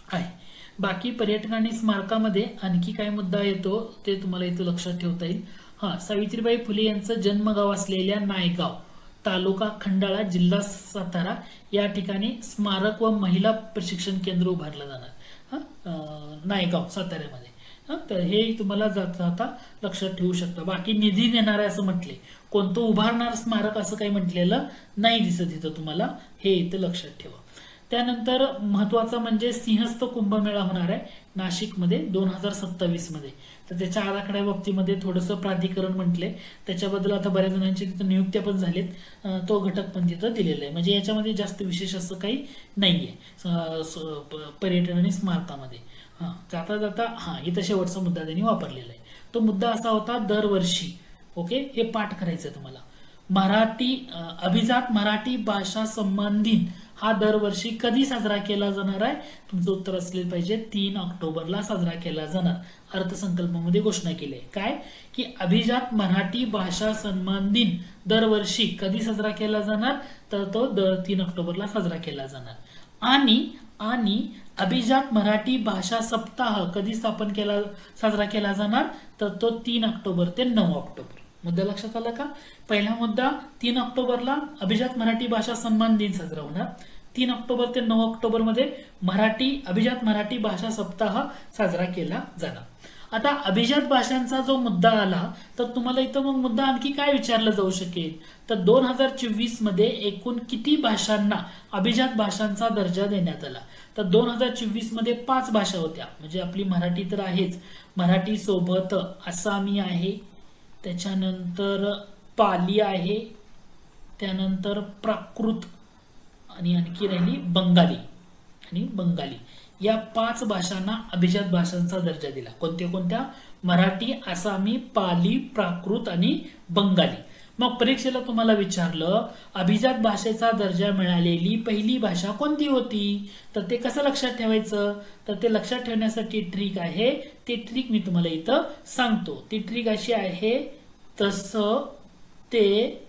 आहे. बाकी पर्यटन आणि स्मारकामध्ये आणखी काय मुद्दा येतो ते तुम्हाला इथं लक्षात ठेवता येईल. सावित्रीबाई फुले यांचं जन्मगाव असलेल्या नायगाव, तालुका खंडाळा, जिल्हा सातारा या ठिकाणी स्मारक व महिला प्रशिक्षण केंद्र उभारलं जाणार, नायगाव साताऱ्यामध्ये. तर हे तुम्हाला जाता लक्षात ठेवू शकता. बाकी निधी देणार आहे असं म्हटले, कोणतं उभारणार स्मारक असं काही म्हटलेलं नाही दिसत इथं तुम्हाला, हे इथं लक्षात ठेवा. त्यानंतर महत्वाचा म्हणजे सिंहस्थ कुंभमेळा होणार आहे नाशिकमध्ये 2027 मध्ये. तर त्याच्या आराखड्या बाबतीमध्ये थोडंसं प्राधिकरण म्हटले, त्याच्याबद्दल आता बऱ्याच जणांची तिथं नियुक्त्या पण झालेत, तो घटक पण तिथं दिलेला आहे. म्हणजे याच्यामध्ये जास्त विशेष असं काही नाहीये पर्यटन आणि स्मारकामध्ये. जाता जाता इथं शेवटचा मुद्दा त्यांनी वापरलेला आहे. तो मुद्दा असा होता, दरवर्षी ओके हे पाठ करायचं तुम्हाला, अभिजात मराठी भाषा सन्मान दिन हा दरवर्षी कधी साजरा केला जाणार आहे, तुमचं उत्तर असले पाहिजे 3 ऑक्टोबरला साजरा केला जाणार. अर्थसंकल्पामध्ये घोषणा केली आहे काय, की अभिजात मराठी भाषा सन्मान दिन दरवर्षी कधी साजरा केला जाणार, तर तो 3 ऑक्टोबरला साजरा केला जाणार. आणि अभिजात मराठी भाषा सप्ताह कधी साजरा केला जाणार, तर तो 3 ऑक्टोबर ते 9 ऑक्टोबर. मुद्दा लक्षात आला का. पहिला मुद्दा, 3 ऑक्टोबरला अभिजात मराठी भाषा सन्मान दिन साजरा होणार, 3 ऑक्टोबर ते 9 ऑक्टोबर मध्ये अभिजात मराठी भाषा सप्ताह साजरा केला जाणार. आता अभिजात भाषांचा जो मुद्दा आला, तर तुम्हाला इथं मग मुद्दा आणखी काय विचारला जाऊ शकेल, तर 2024 मध्ये एकूण किती भाषांना अभिजात भाषांचा दर्जा देण्यात आला. तर 2024 मध्ये 5 भाषा होत्या, म्हणजे आपली मराठी तर आहेच, मराठी सोबत आसामी आहे, त्याच्यानंतर पाली आहे, त्यानंतर प्राकृत, आणि आणखी राहिली बंगाली. या 5 भाषांना अभिजात भाषांचा दर्जा दिला. कोणत्या, मराठी, आसामी, पाली, प्राकृत आणि बंगाली. मग परीक्षेला तुम्हाला विचारलं अभिजात भाषेचा दर्जा मिळालेली पहिली भाषा कोणती होती, तर ते कसं लक्षात ठेवायचं, तर ते लक्षात ठेवण्यासाठी ट्रिक आहे, ती ट्रिक मी तुम्हाला इथं सांगतो. ती ट्रिक अशी आहे, तसं ते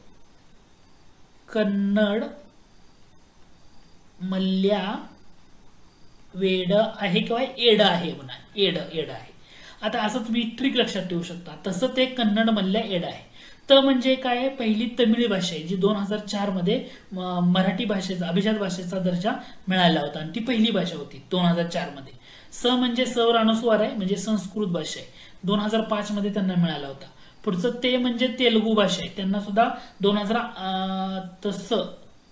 कन्नड मल्या वेड आहे किंवा एड आहे म्हणा, एड आहे. आता असं तुम्ही ट्रिक लक्षात ठेवू शकता, तसं ते कन्नड मल्ल्या एड आहे. म्हणजे काय आहे, पहिली तमिळ भाषा आहे जी 2004 मध्ये मराठी भाषेचा अभिजात भाषेचा दर्जा मिळाला होता आणि ती पहिली भाषा होती 2004 मध्ये. म्हणजे सवर अनुस्वार आहे म्हणजे संस्कृत भाषा आहे, 2005 मध्ये त्यांना मिळाला होता. पुढचं ते म्हणजे तेलुगू भाषा आहे, त्यांना सुद्धा 2000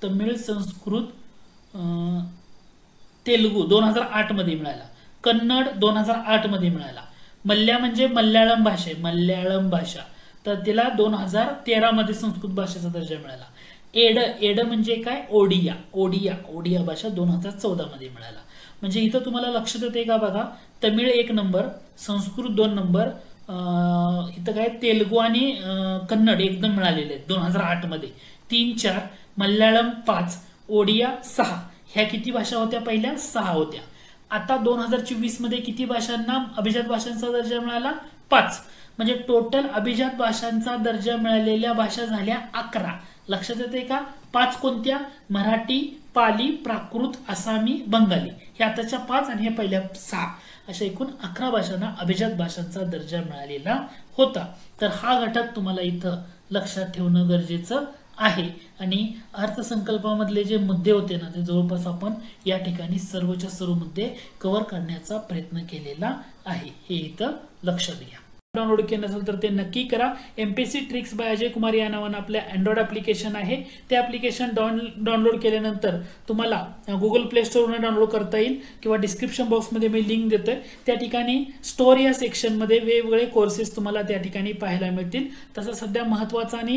तमिळ संस्कृत तेलुगू 2008 मध्ये मिळाला. कन्नड 2008 मध्ये मिळाला. म्हणजे मल्याळम भाषा आहे, मल्याळम भाषा, तर तिला 2013 मध्ये संस्कृत भाषेचा दर्जा मिळाला. एड म्हणजे काय, ओडिया भाषा 2014 मध्ये मिळाला. म्हणजे इथं तुम्हाला लक्षात येते का बघा, तमिळ 1 नंबर, संस्कृत 2 नंबर, इथं काय तेलुगू आणि कन्नड एकदम मिळालेले आहेत 2008 मध्ये. 3, 4, मल्याळम 5, ओडिया 6. ह्या किती भाषा होत्या, पहिल्या 6 होत्या. आता 2024 मध्ये किती भाषांना अभिजात भाषांचा दर्जा मिळाला, 5. म्हणजे टोटल अभिजात भाषांचा दर्जा मिळालेल्या भाषा झाल्या 11. लक्षात येते का, 5 कोणत्या, मराठी, पाली, प्राकृत, आसामी, बंगाली. हे आताच्या 5 आणि हे पहिल्या 6, अशा एकूण 11 भाषांना अभिजात भाषांचा दर्जा मिळालेला होता. तर हा घटक तुम्हाला इथं लक्षात ठेवणं गरजेचं आहे. आणि अर्थसंकल्पामधले जे मुद्दे होते ना, ते जवळपास आपण या ठिकाणी सर्वच्या सर्व मुद्दे कव्हर करण्याचा प्रयत्न केलेला आहे, हे इथं लक्षात घ्या. डाउनलोड केलं नसेल तर ते नक्की करा. MPSC tricks bye Ajay Kumar या नावानं आपलं अँड्रॉइड ऍप्लिकेशन आहे. ते ऍप्लिकेशन डाउनलोड केल्यानंतर तुम्हाला गुगल प्ले स्टोअरवरून डाउनलोड करता येईल किंवा डिस्क्रिप्शन बॉक्समध्ये मी लिंक देतोय. त्या ठिकाणी स्टोर या सेक्शनमध्ये वेगवेगळे कोर्सेस तुम्हाला त्या ठिकाणी पाहायला मिळतील. तसा सध्या महत्त्वाचा आणि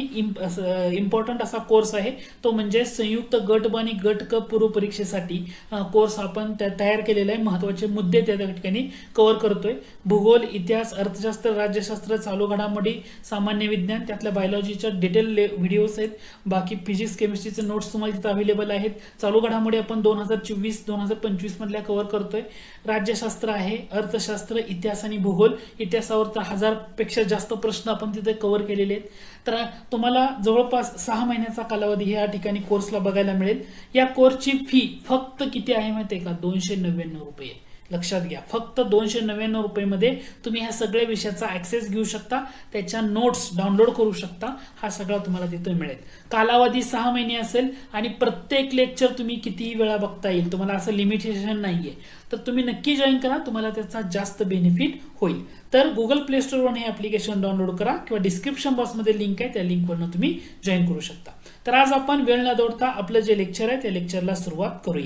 इम्पॉर्टंट असा कोर्स आहे, तो म्हणजे संयुक्त गट ब आणि गट क पूर्व परीक्षेसाठी कोर्स आपण तयार केलेला आहे. महत्त्वाचे मुद्दे त्या ठिकाणी कव्हर करतोय. भूगोल, इतिहास, अर्थशास्त्र, राज्यशास्त्र, चालू घडामोडी, सामान्य विज्ञान, त्यातल्या बायोलॉजीच्या डिटेल व्हिडिओज आहेत. बाकी फिजिक्स, केमिस्ट्रीचे नोट्स तुम्हाला तिथे अवेलेबल आहेत. चालू घडामोडी आपण 2024-2025 मधल्या कव्हर करतोय. राज्यशास्त्र आहे, अर्थशास्त्र, इतिहास आणि भूगोल. इतिहासावर तर 1000 पेक्षा जास्त प्रश्न आपण तिथे कव्हर केलेले आहेत. तर तुम्हाला जवळपास 6 महिन्याचा कालावधी या ठिकाणी कोर्सला बघायला मिळेल. या कोर्सची फी फक्त किती आहे माहिती आहे का, 299 रुपये. लक्षात घ्या, फक्त 299 रुपये मध्ये तुम्ही ह्या सगळ्या विषयाचा ऍक्सेस घेऊ शकता, त्याच्या नोट्स डाउनलोड करू शकता. हा सगळा तुम्हाला तिथे मिळेल. कालावधी 6 महिने असेल आणि प्रत्येक लेक्चर तुम्ही कितीही वेळा बघता येईल, तुम्हाला असं लिमिटेशन नाहीये. तर तुम्ही नक्की जॉईन करा, तुम्हाला त्याचा जास्त बेनिफिट होईल. तर गुगल प्ले स्टोअरवरून हे ऍप्लिकेशन डाउनलोड करा किंवा डिस्क्रिप्शन बॉक्समध्ये लिंक आहे, त्या लिंकवरून तुम्ही जॉईन करू शकता. तर आज आपण वेळ न दौडता आपलं जे लेक्चर आहे त्या लेक्चरला सुरुवात करूया.